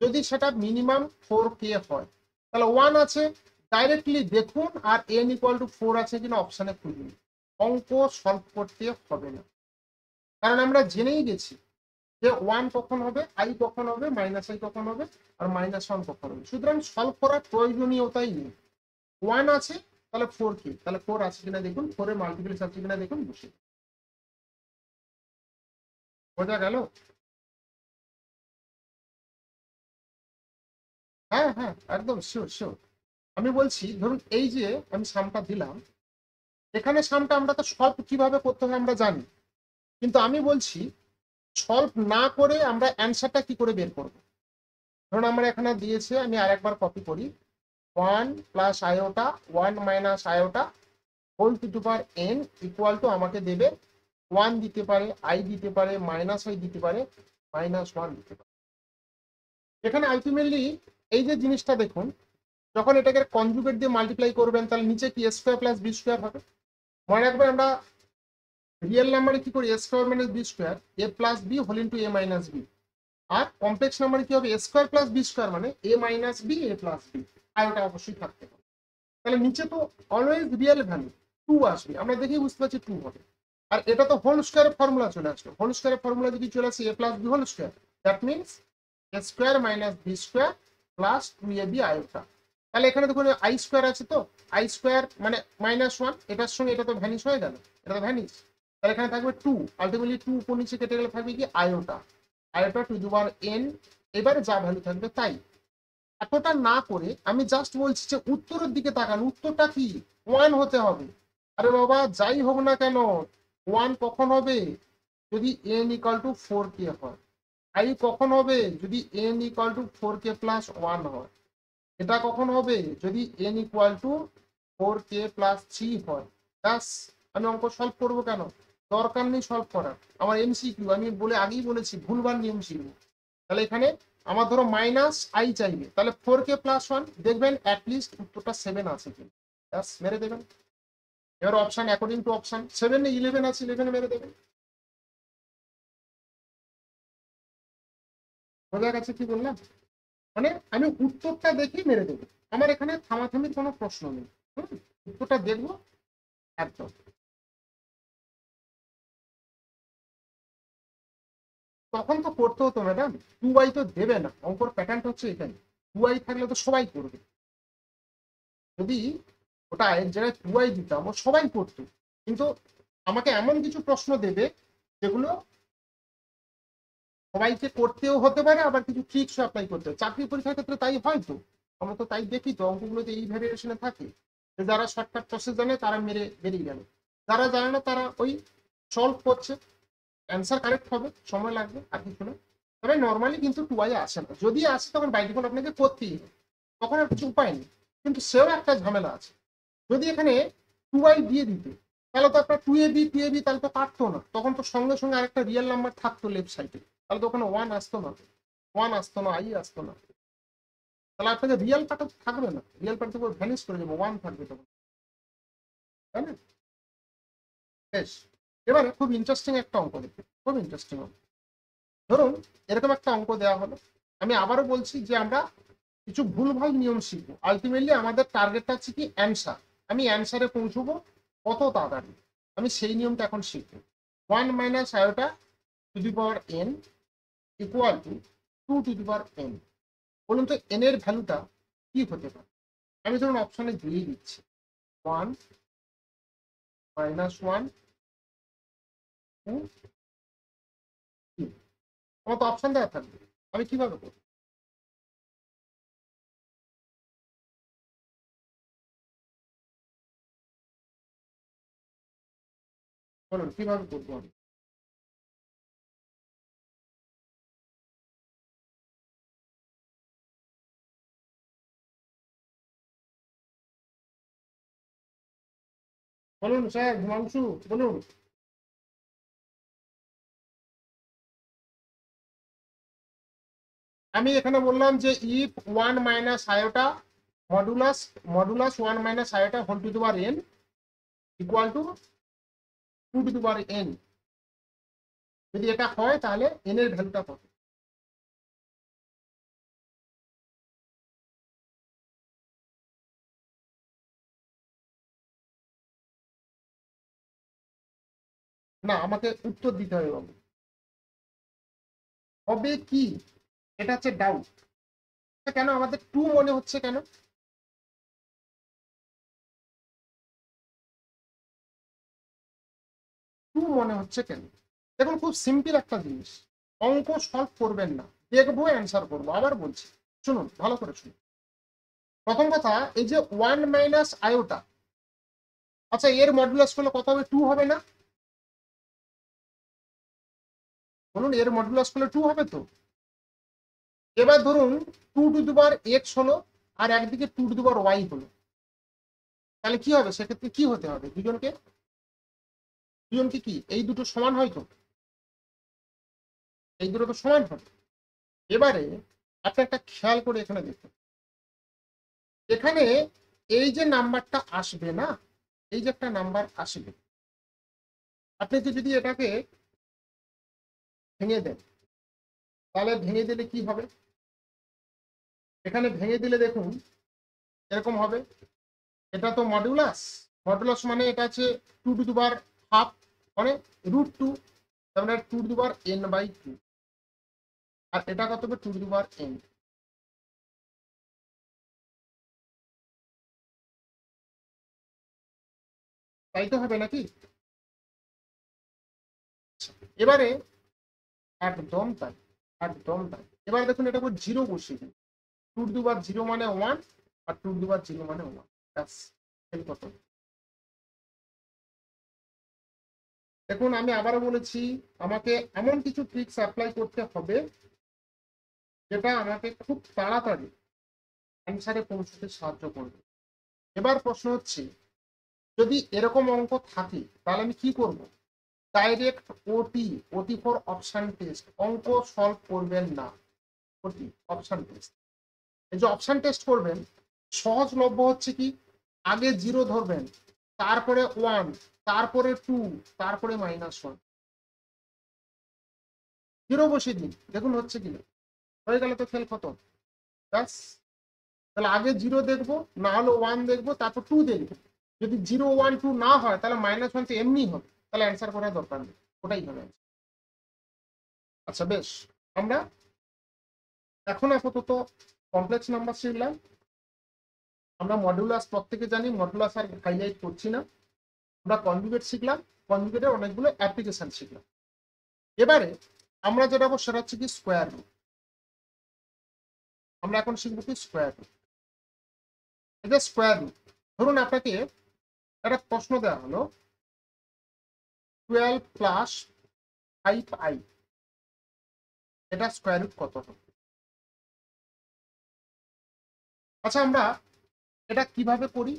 যদি সেটা মিনিমাম 4k হয় তাহলে ওয়ান আছে, ডাইরেক্টলি দেখুন আর n ইকুয়াল টু 4 আছে কিনা অপশানে খুঁজুন, অঙ্ক সলভ করতে হবে না, কারণ আমরা জেনেই গেছি যে ওয়ান কখন হবে, আই কখন হবে, মাইনাস আই কখন হবে, আর মাইনাস ওয়ান কখন হবে, সুতরাং সলভ করার প্রয়োজনীয়তাই নেই। ওয়ান আছে তাহলে 4k, তাহলে 4 আছে কিনা দেখুন, 4 এর মাল্টিপ্লেক্স আছে কিনা দেখুন, বসে বোঝা গেল। হ্যাঁ হ্যাঁ একদম শিওর শিওর। আমি বলছি ধরুন এই যে আমি সামটা দিলাম, এখানে সামটা আমরা তো সলভ কিভাবে করতে হবে আমরা জানি, কিন্তু আমি বলছি সলভ না করে আমরা অ্যান্সারটা কি করে বের করব। ধরুন আমরা এখানে দিয়েছে, আমি আরেকবার কপি করি, 1 plus iota 1 minus iota whole to the power n equal to আমাকে দেবে 1 দিতে পারে, আই দিতে পারে, মাইনাস আই দিতে পারে, মাইনাস 1 দিতে পারে। এখানে আলটিমেটলি এই যে জিনিসটা দেখুন, যখন এটাকে কনজুগেট দিয়ে মাল্টিপ্লাই করবেন তাহলে নিচে কি স্কোয়ার প্লাস বি স্কোয়ার হবে। মনে রাখবেন আমরা রিয়েল নাম্বারে কি করি, এ square minus B square, A plus B whole into A minus B, R complex নাম্বারে কি হবে, A square plus B square মানে এ minus B A plus B, আর ওটা অবশ্যই থাকতে হবে। তাহলে নিচে তো অলওয়েজ রিয়েল ভ্যালু 2 আসবে, আমরা দেখেই বুঝতে পারছি 2 হবে। আর এটা তো হোল স্কোয়ারের ফর্মুলা চলে আসলো, হোল স্কোয়ারের ফর্মুলা যদি চলে আসে A plus B whole square, that means A square minus B square plus 2ab iota. তাহলে এখানে দেখুন আই স্কোয়ার আছে, তো আই স্কোয়ার মানে মাইনাস 1, এটার সঙ্গে এটা তো ভ্যানিশ হয়ে গেল, এটা তো ভ্যানিশ, তাহলে এখানে থাকবে 2, আলটিমেটলি 2 উপর নিচে কেটে গেলে থাকবে কি iota, iota two the power n, এবারে যা ভ্যালু থাকবে তাই। এতটা না করে আমি জাস্ট বলছি যে উত্তরের দিকে তাকান, উত্তরটা কি, 1 হতে হবে। আরে বাবা যাই হোক না কেন 1 কখন হবে, যদি n ইকুয়াল টু 4k হয়, আই কখন হবে যদি n equal two 4k plus 1 হয়, এটা কখন হবে যদি n equal two 4k plus 3 হয়। ব্যাস, আমি অঙ্ক সলভ করবো কেন, দরকার নেই সলভ করার, আমার এমসিকিউ আমি বলে আগেই বলেছি ভুলবার নিয়ম শিখবো। তাহলে এখানে আমার ধরো মাইনাস আই চাইবে, তাহলে 4k প্লাস 1 দেখবেন অ্যাটলিস্ট উত্তরটা 7 আছে কিনা, ব্যাস মেরে দেবেন। এবার অপশন অ্যাকর্ডিং টু অপশন 7 এ 11 আছে, 11 মেরে দেবেন। বোঝা গেছে কি বললাম, মানে আমি উত্তরটা দেখি মেরে দেবো, আমার এখানে থামাথামির কোনো প্রশ্ন নেই। উত্তরটা দেখবো একদম। তখন তো করতে হতো ম্যাডাম, 2i তো দেবে না, অঙ্কর প্যাটার্নটা হচ্ছে এখানে, 2i থাকলে তো সবাই করবে, যদি ওটা এর জায়গায় 2i দিতাম ও সবাই করতো, কিন্তু আমাকে এমন কিছু প্রশ্ন দেবে যেগুলো সবাইকে করতেও হতে পারে, আবার কিছু ট্রিক্সও অ্যাপ্লাই করতে হবে, চাকরি পরীক্ষার ক্ষেত্রে তাই হয় তো, আমরা তো তাই দেখি তো অঙ্কগুলোতে এই ভ্যারিয়েশনে থাকে, যে যারা শর্টকাট প্রসেস জানে তারা মেরে বেরিয়ে গেল, যারা জানে না তারা ওই সলভ করছে, অ্যান্সার কারেক্ট হবে, সময় লাগবে আর কিছু না। তবে নর্মালি কিন্তু 2i আসে না, যদি আসে তখন বাই ডিফল্ট আপনাকে করতেই হবে, তখন আর কিছু উপায় নেই। কিন্তু সেও একটা ঝামেলা আছে, যদি এখানে 2i দিয়ে দিতে তাহলে তো আপনার 2ab 2ab তাহলে তো কাটতো না, তখন তো সঙ্গে সঙ্গে আরেকটা রিয়েল নাম্বার থাকতো লেফট সাইডে, তাহলে তো ওখানে 1 আসতো না, 1 আসতো না, আই আসতো না, তাহলে আপনাকে রিয়েল পার্ট থাকবে না, রিয়েল পার্ট থেকে ভ্যানিশ করে যাবে, 1 থাকবে তখন, তাই না। বেশ, এবারে খুব ইন্টারেস্টিং একটা অঙ্ক দেখি, খুব ইন্টারেস্টিং অঙ্ক। ধরুন এরকম একটা অঙ্ক দেওয়া হলো, আমি আবারও বলছি যে আমরা কিছু ভুলভাল নিয়ম শিখবো, আলটিমেটলি আমাদের টার্গেটটা হচ্ছে কি অ্যান্সার, আমি অ্যান্সারে পৌঁছবো কত তাড়াতাড়ি, আমি সেই নিয়মটা এখন শিখবো। 1 minus iota two the power n equal to 2 to the power n, বলুন তো n এর ভ্যালুটা কি হতে পারে। আমি ধরুন অপশনে দিয়ে দিচ্ছি 1 মাইনাস 1 2 3, আমার তো অপশন দেওয়া থাকবে, আমি কিভাবে করবো, বলুন কিভাবে করবো আমি। বলুন স্যার হিমাংশু, বলুন। আমি এখানে বললাম যে if 1 minus iota modulus modulus 1 minus iota whole to the power n equal to 2 to the power n। যদি এটা হয় তাহলে n এর ভ্যালুটা কত? না, আমাকে উত্তর দিতে হবে বাবু। হবে কি, এটা হচ্ছে ডাউট। কেন আমাদের 2 মনে হচ্ছে কেন? মনে হচ্ছে কেন? দেখুন, খুব সিম্পল একটা জিনিস, অঙ্ক সলভ করবেন না, দেখবো অ্যান্সার করবো। আবার বলছি, শুনুন ভালো করে শুনুন। প্রথম কথা, এই যে 1 মাইনাস আয়োটা, আচ্ছা এর মডুলাস করলে কত হবে? 2 হবে না? বলুন, এর মডুলাস করলে 2 হবে তো। এবার ধরুন 2 টু দি পাওয়ার এক্স হলো, আর একদিকে 2 টু দি পাওয়ার ওয়াই হলো, তাহলে কি হবে? সেক্ষেত্রে কি হতে হবে? দুজনকে কি এই দুটো সমান হয় তো? এই দুটো তো সমান হবে। এবারে আপনি একটা খেয়াল করে এখানে দেখুন, এখানে এই যে নাম্বারটা আসবে না, এই যে একটা নাম্বার আসবে, আপনি যদি এটাকে ভেঙে দেন, তাহলে ভেঙে দিলে কি হবে? এখানে ভেঙে দিলে দেখুন এরকম হবে। এটা তো মডুলাস, মডুলাস মানে এটা আছে 2 টু দি পাওয়ার হাফ, মানে √2, তার মানে 2 টু দি পাওয়ার n/2। আর এটা কত হবে? 2 টু দি পাওয়ার n। তাই তো হবে নাকি? এবারে একদম তাই, একদম তাই। এবার দেখুন এটা উপর 0 বসিয়ে দিন। 2 টু দি পাওয়ার 0 মানে 1, আর 2 টু দি পাওয়ার 0 মানে 1। ব্যাস, এই কত। দেখুন আমি আবারও বলেছি, আমাকে এমন কিছু ট্রিক্স অ্যাপ্লাই করতে হবে যেটা আমাকে খুব তাড়াতাড়ি অ্যান্সারে পৌঁছতে সাহায্য করবে। এবার প্রশ্ন হচ্ছে, যদি এরকম অঙ্ক থাকে তাহলে আমি কি করব? ডাইরেক্ট ওটি ফর অপশন টেস্ট, অঙ্ক সলভ করবেন না, ওটি অপশন টেস্ট। এই যে অপশন টেস্ট করবেন, সহজলভ্য হচ্ছে কি, আগে 0 ধরবেন, তারপরে 1, তারপরে 2, তারপরে -1, 0 বসিয়ে দিন, দেখুন হচ্ছে কি না। হয়ে গেলে তো খেল খতম। ব্যাস, তাহলে আগে 0 দেখবো, না হলে 1 দেখবো, তারপর 2 দেখবো। যদি 0, 1, 2 না হয় তাহলে -1 তো এমনি হবে, তাহলে অ্যান্সার করার দরকার নেই, ওটাই হবে। আচ্ছা বেশ, আমরা এখন আপাতত কমপ্লেক্স নাম্বার শিখলাম। আমরা মডুলাস প্রত্যেকে জানি, মডুলাস আর হাইলাইট করছি না। আমরা কনজুগেট শিখলাম, কনজুগেটের অনেকগুলো অ্যাপ্লিকেশন শিখলাম। এবারে আমরা যেটা সেটা হচ্ছে কি স্কোয়ার রুট। আমরা এখন শিখবো কি স্কোয়ার রুট। এটা স্কোয়ার রুট, ধরুন আপনাকে একটা প্রশ্ন দেওয়া হলো 12 প্লাস 5i, এটা স্কোয়ার রুট কত হবে? আচ্ছা আমরা এটা কিভাবে করি?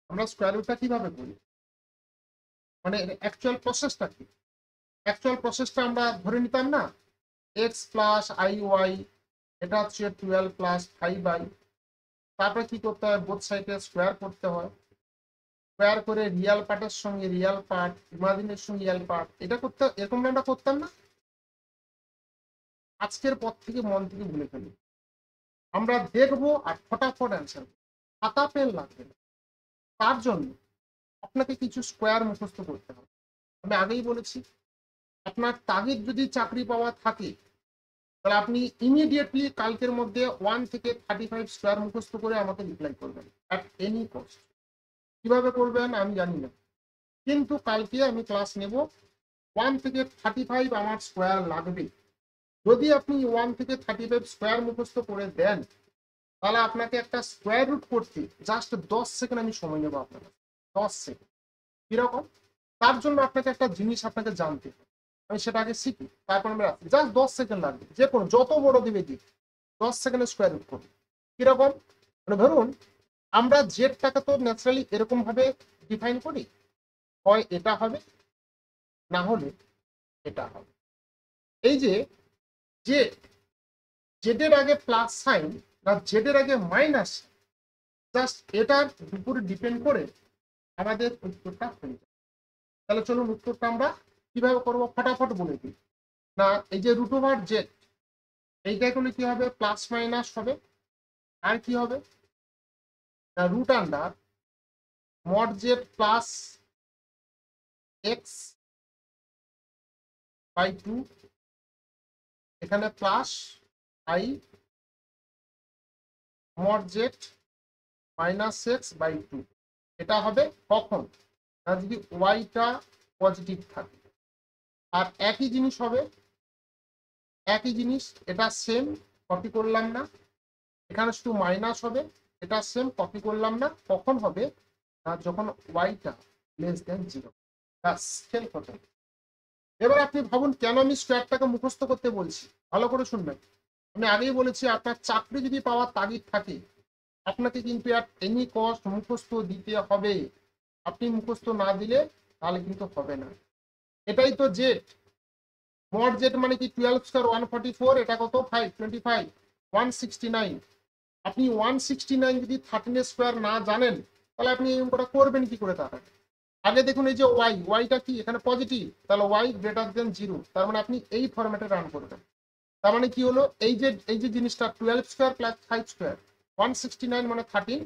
আমরা স্কোয়ার রুটটা কিভাবে করি, মানে অ্যাকচুয়াল প্রসেসটা কি? অ্যাকচুয়াল প্রসেসটা আমরা ধরে নিতাম না, এক্স প্লাস আই ওয়াই, এটা হচ্ছে 12 প্লাস 5i। তারপরে কি করতে হয়? বোথ সাইডে স্কোয়ার করতে হয়, স্কোয়ার করে রিয়াল পার্টের সঙ্গে রিয়াল পার্ট, ইমাজিনের সঙ্গে রিয়াল পার্ট, এটা করতে, এরকম আমরা করতাম না। আজকের পর থেকে মন থেকে ভুলে ফেলি, আমরা দেখবো আর ফটাফট অ্যান্সার, খাতা পেন লাগবে না। তার জন্য আপনাকে কিছু স্কোয়ার মুখস্থ করতে হবে। আমি আগেই বলেছি, আপনার তাগিদ যদি চাকরি পাওয়া থাকে তাহলে আপনি ইমিডিয়েটলি কালকের মধ্যে 1 থেকে 35 স্কোয়ার মুখস্থ করে আমাকে রিপ্লাই করবেন অ্যাট এনি কস্ট। কিভাবে করবেন আমি জানি না, কিন্তু কালকে আমি ক্লাস নেব। 1 থেকে 35 আমার স্কোয়ার লাগবে। যদি আপনি 1 থেকে 35 স্কোয়ার মুখস্থ করে দেন, তাহলে আপনাকে একটা স্কোয়ার রুট করতে জাস্ট 10 সেকেন্ড আমি সময় নেবো আপনার, 10 সেকেন্ড। কিরকম? তার জন্য আপনাকে একটা জিনিস আপনাকে জানতে হবে, আমি সেটা আগে শিখি, তারপর আমি রাখি। জাস্ট 10 সেকেন্ড লাগবে, যে কোনো যত বড় দিবে দিক, 10 সেকেন্ডে স্কোয়ার রুট করুন। কিরকম? মানে ধরুন আমরা জেডটাকে তো ন্যাচারালি এরকম ভাবে ডিফাইন করি, হয় এটা হবে, না হলে এটা হবে। এই যে জেড, জেডের আগে প্লাস সাইন না জেডের আগে মাইনাস, জাস্ট এটার উপরে ডিপেন্ড করে আমাদের উত্তরটা হয়ে যাবে। তাহলে চলুন উত্তরটা আমরা কিভাবে করবো ফটাফট বলে দিই। না, এই যে রুট ওভার জেড এইটা করলে কি হবে, প্লাস মাইনাস হবে। আর কি হবে, না root under mod Z plus X by 2, এখানে plus I mod Z minus X by 2। এটা হবে কখন, না যদি ওয়াইটা পজিটিভ থাকে। আর একই জিনিস হবে, একই জিনিস এটা সেম, কপি করলাম না, এখানে শুধু মাইনাস হবে, এটা সেম কপি করলাম না। কখন হবে, না যখন ওয়াইটা লেস দেন 0। ব্যাস, খেল খতম। এবার আপনি ভাবুন কেন আমি স্কোয়ারটাকে মুখস্থ করতে বলছি, ভালো করে শুনবেন। আমি আগেই বলেছি আপনার চাকরি যদি পাওয়ার তাগিদ থাকে আপনাকে কিন্তু আর এনি কস্ট মুখস্থ দিতে হবে। আপনি মুখস্থ না দিলে তাহলে কিন্তু হবে না। এটাই তো জেড, মড জেড মানে কি 12 স্কয়ার 144, এটা কত 525 169। আপনি 169 যদি 13 স্কয়ার না জানেন তাহলে আপনি এই অঙ্কটা করবেন কি করে। তার আগে দেখুন এই যে ওয়াইটা কি এখানে পজিটিভ, তাহলে ওয়াই গ্রেটার দেন 0, তার মানে আপনি এই ফরম্যাটে রান করবেন। তার মানে কি হলো, এই যে জিনিসটা 12 স্কয়ার প্লাস 5 স্কয়ার 169 মানে 13,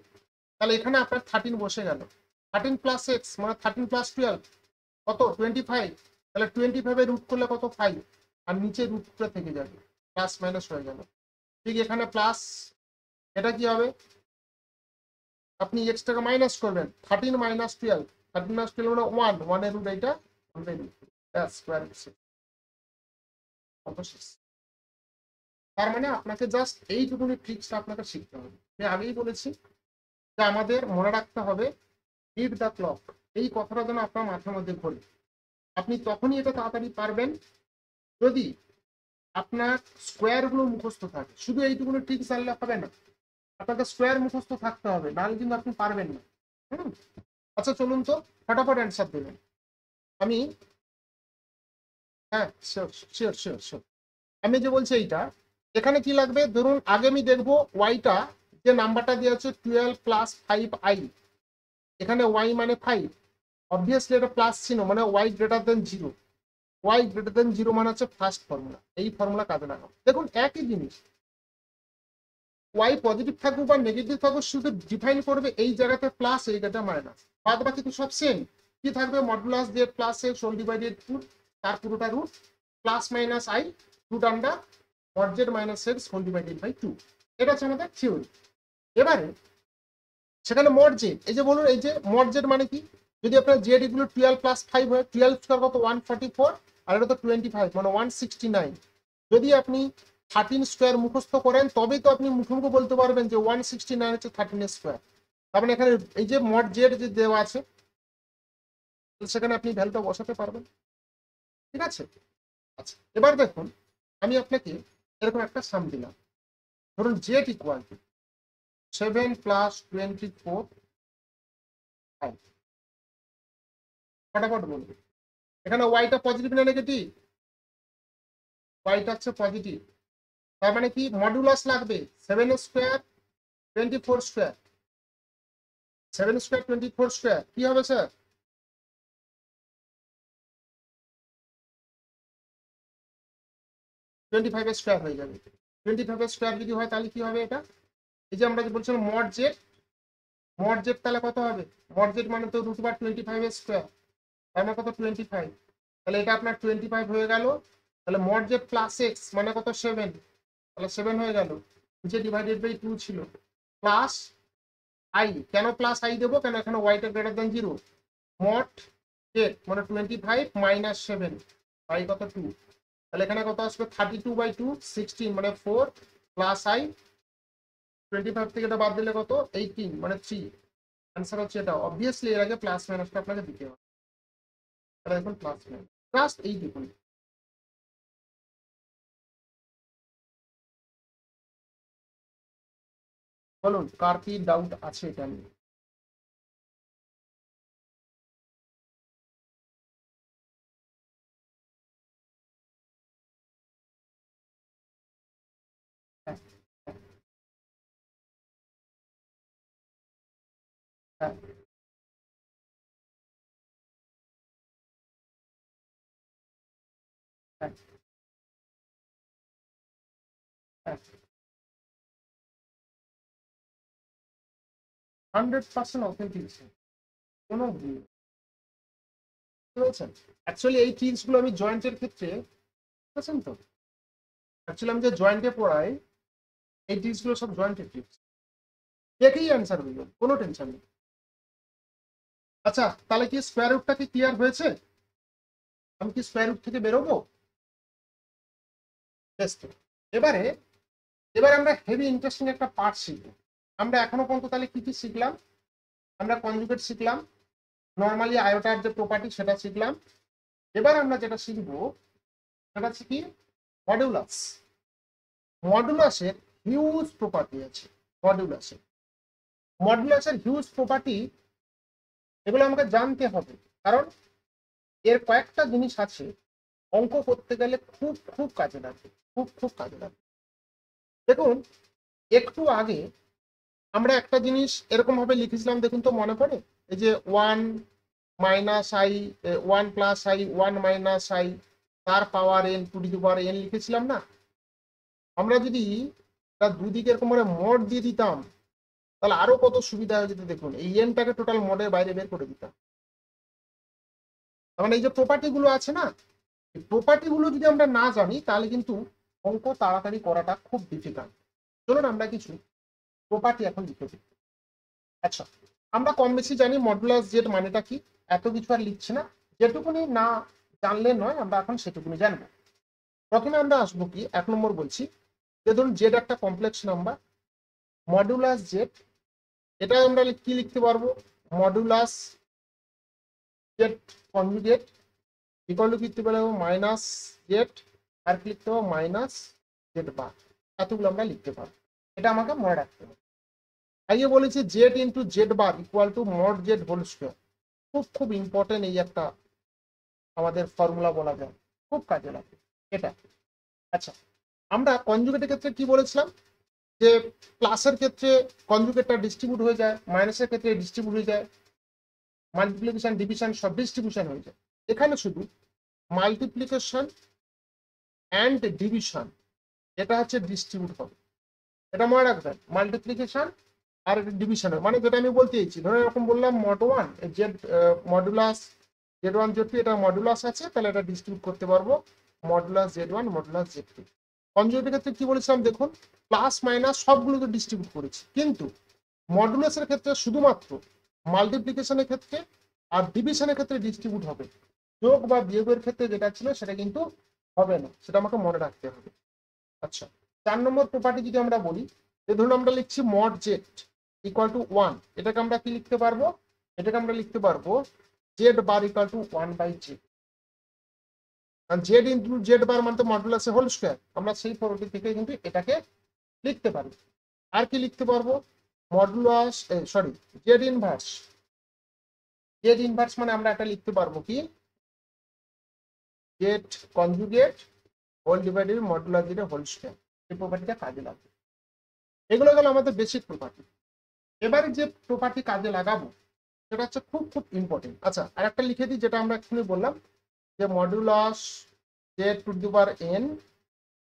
তাহলে এখানে আপনার 13 বসে গেল। 13 প্লাস এক্স মানে 13 প্লাস 12 কত 25, তাহলে 25 এর রুট করলে কত 5, আর নিচে রুটটা থেকে যাবে, প্লাস মাইনাস হয়ে গেল। ঠিক এখানে প্লাস, এটা কি হবে, আপনি এক্সটাকে মাইনাস করবেন, 13 মাইনাস 12, 13 মাইনাস 12 মানে 1, 1 এর রুট এইটা 1 এর রুট, ব্যাস স্কয়ার শেষ। তার মানে আপনাকে জাস্ট এইটুকুনি ট্রিক্সটা আপনাকে শিখতে হবে। আমি আগেই বলেছি যে আমাদের মনে রাখতে হবে বিট দ্য ক্লক, এই কথাটা যেন আপনার মাথার মধ্যে ঘোরে। আপনি তখনই এটা তাড়াতাড়ি পারবেন যদি আপনার স্কোয়ার গুলো মুখস্থ থাকে। শুধু এইটুকুনি ট্রিক্স জানলে হবে না, আপনাকে স্কোয়ার মুখস্থ থাকতে হবে, নাহলে কিন্তু আপনি পারবেন না। হুম, আচ্ছা চলুন তো ফটাফট অ্যান্সার দেবেন। আমি, হ্যাঁ শিওর শিওর শিওর শিওর, আমি যে বলছি এইটা, এখানে কি লাগবে ধরুন আগে আমি দেখবো ওয়াইটা যে নাম্বারটা দেওয়া আছে 12 প্লাস 5i, এখানে ওয়াই মানে 5, অবভিয়াসলি এটা প্লাস চিহ্ন মানে Y greater than 0। Y greater than 0 মানে হচ্ছে ফার্স্ট ফর্মুলা, এই ফর্মুলা কাজে লাগাবো। দেখুন একই জিনিস, ওয়াই পজিটিভ থাকুক বা নেগেটিভ থাকুক, শুধু ডিফাইন করবে এই জায়গাতে প্লাস এই জায়গাটা মাইনাস, বাদ বাকি তো সব সেম। কি থাকবে, modulus Z plus X whole divided 2, তার পুরোটা root, plus minus I root under mod Z minus X whole divided by 2। এটা হচ্ছে আমাদের থিওরি। এবারে সেখানে মড জেড, এই যে বলুন এই যে মড জেড মানে কি, যদি আপনার জেড এগুলো 12 প্লাস 5 হয়, 12 স্কয়ার কত 144, আর এটা তো 25 মানে 169। যদি আপনি 13 স্কয়ার মুখস্থ করেন তবেই তো আপনি মুখে মুখে বলতে পারবেন যে 169 হচ্ছে 13 স্কয়ার। তার মানে এখানে এই যে মড জেড যে দেওয়া আছে সেখানে আপনি ভ্যালুটা বসাতে পারবেন। ঠিক আছে, আচ্ছা এবার দেখুন আমি আপনাকে এরকম একটা সাম দিলাম, ধরুন জেড ইকুয়াল টু 7 প্লাস 24, ফটাফট বলবে এখানে ওয়াইটা পজিটিভ না নেগেটিভ, ওয়াইটা হচ্ছে পজিটিভ। তার মানে কি মডুলাস লাগবে 7 স্কয়ার 24 স্কয়ার, 7 স্কয়ার 24 স্কয়ার কি হবে স্যার, 25 স্কয়ার হয়ে যাবে। 25 স্কয়ার যদি হয় তাহলে কি হবে, এটা এই যে আমরা যে বলছিলাম মড জেড, মড জেড তাহলে কত হবে, মড জেড মানে তো রুট ওভার 25 স্কয়ার, তার মানে কত 25, তাহলে এটা আপনার 25 হয়ে গেল। তাহলে মড জেড প্লাস এক্স মানে কত 7, তাহলে 7 হয়ে গেল, নিচে ডিভাইডেড বাই 2 ছিল, প্লাস আই, কেন প্লাস আই দেবো, কেন এখানে ওয়াইটা গ্রেটার দেন 0, মড জেড মানে 25 মাইনাস 7 আই কত 2, তাহলে এখানে কত আসবে 32/2 16 মানে 4, প্লাস আই 25 থেকে এটা বাদ দিলে কত 18 মানে 3, অ্যান্সার হচ্ছে এটা। অবভিয়াসলি এর আগে প্লাস মাইনাসটা আপনাকে দিতে হবে, তাহলে দেখুন প্লাস মাইনাস জাস্ট এই দেখুন। বলুন কার কি ডাউট আছে এটা নিয়ে। হ্যাঁ, হ্যাঁ, 100% অথেন্টিক, কোনো ভুল বুঝেছেন। অ্যাকচুয়ালি এই ট্রিক্সগুলো আমি জয়েন্টের ক্ষেত্রে, বুঝেছেন তো, অ্যাকচুয়ালি আমি যে জয়েন্টে পড়াই এই ট্রিক্সগুলো সব জয়েন্টের ট্রিক্স, দেখেই অ্যান্সার হয়ে যাবে, কোনো টেনশন নেই। আচ্ছা তাহলে কি স্কোয়ার রুটটা কি ক্লিয়ার হয়েছে? আমি কি স্কোয়ার রুট থেকে বেরোবো? বেশ তো। এবারে এবার আমরা হেভি ইন্টারেস্টিং একটা পার্ট শিখবো। আমরা এখনো পর্যন্ত তাহলে কি কি শিখলাম? আমরা কনজুগেট শিখলাম, নর্মালি আয়োটার যে প্রপার্টি সেটা শিখলাম। এবার আমরা যেটা শিখবো সেটা হচ্ছে কি মডুলাস। মডুলাসের হিউজ প্রপার্টি আছে। মডুলাসের হিউজ প্রপার্টি, এগুলো আমাকে জানতে হবে, কারণ এর কয়েকটা জিনিস আছে অঙ্ক করতে গেলে খুব খুব কাজে লাগবে, খুব কাজে লাগবে। দেখুন একটু আগে আমরা একটা জিনিস এরকম ভাবে লিখেছিলাম, দেখুন তো মনে পড়ে? এই যে 1 minus I, 1 plus I, 1 minus I, তার power N to the power N লিখেছিলাম না? আমরা যদি তার দুদিকে এরকম করে মড দিয়ে দিতাম তাহলে আরো কত সুবিধা হয়ে যেত। দেখুন এই এনটাকে টোটাল মডের বাইরে বের করে দিতাম। মানে এই যে প্রপার্টি গুলো আছে না, এই প্রপার্টি গুলো যদি আমরা না জানি তাহলে কিন্তু অঙ্ক তাড়াতাড়ি করাটা খুব ডিফিকাল্ট। চলুন আমরা কিছু প্রপার্টি এখন লিখে দিই। আচ্ছা আমরা কম বেশি জানি মডুলাস জেড মানেটা কি, এত কিছু আর লিখছি না, যেটুকুনি না জানলে নয় আমরা এখন সেটুকুনি জানবো। প্রথমে আমরা আসবো কি 1 নম্বর বলছি যে ধরুন জেড একটা কমপ্লেক্স নাম্বার, মডুলাস জেড, এটা আমরা কি লিখতে পারবো? Modulus Z conjugate equal to লিখতে পারবো মাইনাস জেড, আর কি লিখতে পারবো মাইনাস জেড বার। এতগুলো আমরা লিখতে পারবো, এটা আমাকে মনে রাখতে হবে। আইয়ে বলেছি Z into Z bar equal to mod Z whole square. খুব ইম্পর্টেন্ট এই একটা আমাদের ফর্মুলা বলা যায়, খুব কাজে লাগে এটা। আচ্ছা আমরা কনজুগেটের ক্ষেত্রে কি বলেছিলাম যে প্লাসের ক্ষেত্রে কনজুগেটটা ডিস্ট্রিবিউট হয়ে যায়, মাইনাসের ক্ষেত্রে ডিস্ট্রিবিউট হয়ে যায়, মাল্টিপ্লিকেশন ডিভিশন সব ডিস্ট্রিবিউশন হয়ে যায়। এখানে শুধু মাল্টিপ্লিকেশন অ্যান্ড ডিভিশন এটা হচ্ছে ডিস্ট্রিবিউট হবে, এটা মনে রাখবেন। মাল্টিপ্লিকেশন আর ডিভিশনের মানে যেটা আমি বলতে চাইছি, ধরো এরকম বললাম mod 1 Z modulus Z1 Z2, এটা মডুলাস আছে তাহলে এটা ডিস্ট্রিবিউট করতে পারবো মডুলাস Z1 মডুলাস Z2। কনজুগেটের ক্ষেত্রে কি বলেছিলাম দেখুন, প্লাস মাইনাস সবগুলোকে ডিস্ট্রিবিউট করেছি, কিন্তু মডুলাসের ক্ষেত্রে শুধুমাত্র মাল্টিপ্লিকেশনের ক্ষেত্রে আর ডিভিশনের ক্ষেত্রে ডিস্ট্রিবিউট হবে, যোগ বা বিয়োগের ক্ষেত্রে যেটা ছিল সেটা কিন্তু হবে না, সেটা আমাকে মনে রাখতে হবে। আচ্ছা 4 নম্বর প্রপার্টি যদি আমরা বলি, যে ধরুন আমরা লিখছি মড জেড ইকুয়াল টু 1, এটাকে আমরা কি লিখতে পারবো? এটাকে আমরা লিখতে পারবো Z bar equal to 1 by Z, আর জেড ইন্টু জেড বার মানে তো মডুলাসের হোল স্কয়ার, আমরা সেই প্রপার্টি থেকে কিন্তু এটাকে লিখতে পারি। আর কি লিখতে পারবো? Modulus sorry Z inverse, Z inverse মানে আমরা এটা লিখতে পারবো কি Z conjugate whole divided modulus Z whole square, এই প্রপার্টিটা কাজে লাগবে। এগুলো গেল আমাদের বেসিক প্রপার্টি। এবারে যে প্রপার্টি কাজে লাগাবো সেটা হচ্ছে খুব ইম্পর্টেন্ট। আচ্ছা আর একটা লিখে দিই যেটা আমরা এক্ষুনি বললাম, যে modulus Z to the power N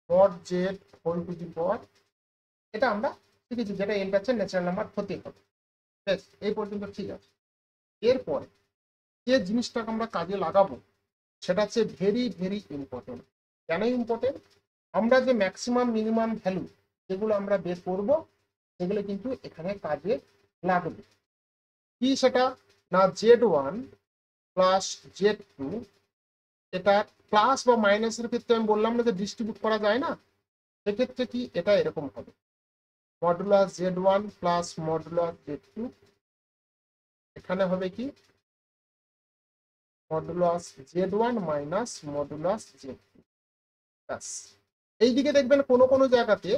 mod Z whole to the power, এটা আমরা শিখেছি, যেটা এনটা হচ্ছে ন্যাচারাল নাম্বার হতে হবে। বেশ এই পর্যন্ত ঠিক আছে। এরপরে যে জিনিসটাকে আমরা কাজে লাগাবো সেটা হচ্ছে ভেরি ইম্পর্টেন্ট। কেন ইম্পর্টেন্ট? আমরা যে ম্যাক্সিমাম মিনিমাম ভ্যালু যেগুলো আমরা বের করব সেগুলো কিন্তু এখানে কাজে লাগবে। কি সেটা না, Z1 প্লাস Z2, এটা প্লাস বা মাইনাসের ক্ষেত্রে আমি বললাম না যে ডিস্ট্রিবিউট করা যায় না, সেক্ষেত্রে কি এটা এরকম হবে modulus Z1 plus modulus Z2, এখানে হবে কি modulus Z1 minus modulus Z2। এইদিকে দেখবেন কোনো জায়গাতে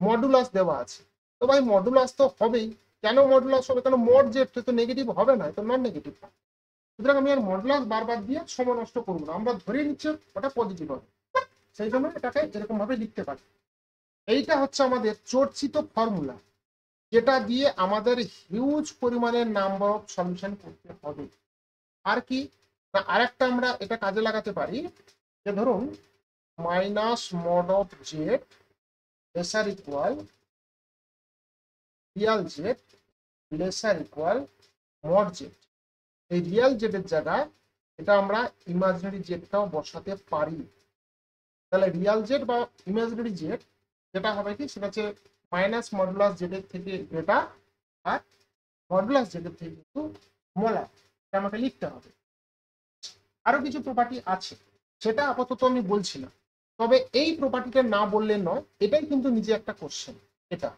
মডুলাস দেওয়া আছে, তো ভাই মডুলাস তো হবেই। কেন মডুলাস হবে? কারণ মড জেড তো নেগেটিভ হবে না, তো নন নেগেটিভ। সুতরাং আমি আর মডুলাস বারবার দিয়ে সময় নষ্ট করবো না, আমরা ধরে নিচ্ছি ওটা পজিটিভ হবে, সেই জন্য এটাকে এরকম ভাবে লিখতে পারি। এইটা হচ্ছে আমাদের চর্চিত ফর্মুলা, যেটা দিয়ে আমাদের হিউজ পরিমাণের নাম্বার অফ সলিউশন করতে হবে। আর কি না, আরেকটা আমরা এটা কাজে লাগাতে পারি, যে ধরুন minus mod of Z laser equal Real Z laser equal mod Z. এই রিয়াল জেডের জায়গায় এটা আমরা ইমাজিনারি জেডটাও বসাতে পারি। তাহলে রিয়াল জেড বা ইমাজিনারি জেড যেটা হবে কি, সেটা হচ্ছে মাইনাস মডুলাস জেডের থেকে গ্রেটার আর মডুলাস জেডের থেকে কিন্তু স্মলার। এটা আমাকে লিখতে হবে। আরো কিছু প্রপার্টি আছে, সেটা আপাতত আমি বলছি না, তবে এই প্রপার্টিটা না বললে নয়, এটাই কিন্তু নিজে একটা কোশ্চেন। এটা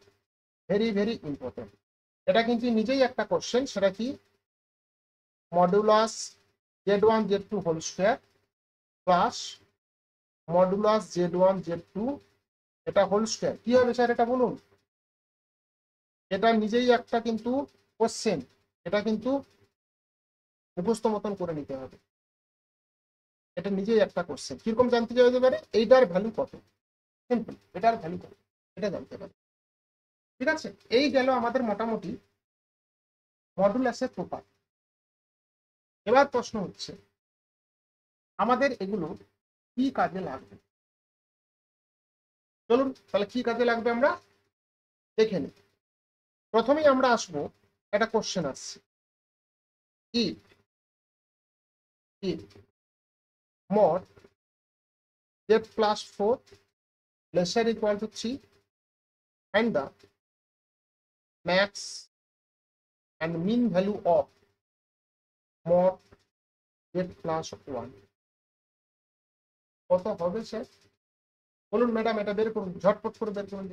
ভেরি ভেরি ইম্পর্টেন্ট। এটা কিন্তু নিজেই একটা কোশ্চেন। সেটা কি, modulus z1 z2 whole square plus modulus z1 z2 এটা হোল স্কয়ার। কি হবে স্যার এটা বলুন? এটা নিজেই একটা কিন্তু কোশ্চেন। এটা কিন্তু মুখস্থ মতন করে নিতে হবে। এটা নিজেই একটা কোশ্চেন। কিরকম জানতে চাইতে পারে এইটার ভ্যালু কত, সিম্পল, এটার ভ্যালু কত এটা জানতে পারে। ঠিক আছে, এই গেল আমাদের মোটামুটি মডুলাসের প্রপার্টি। এবার প্রশ্ন হচ্ছে আমাদের এগুলো কি কাজে লাগবে। চলুন তাহলে কি কাজে লাগবে আমরা দেখে নিই। প্রথমেই আমরা আসবো, একটা কোশ্চেন আসছে, if mod z plus 4 lesser equal to 3 and the max and mean value of mod z plus 1 কত হবে স্যার বলুন? ম্যাডাম এটা বের করুন, ঝটপট করে বের করুন।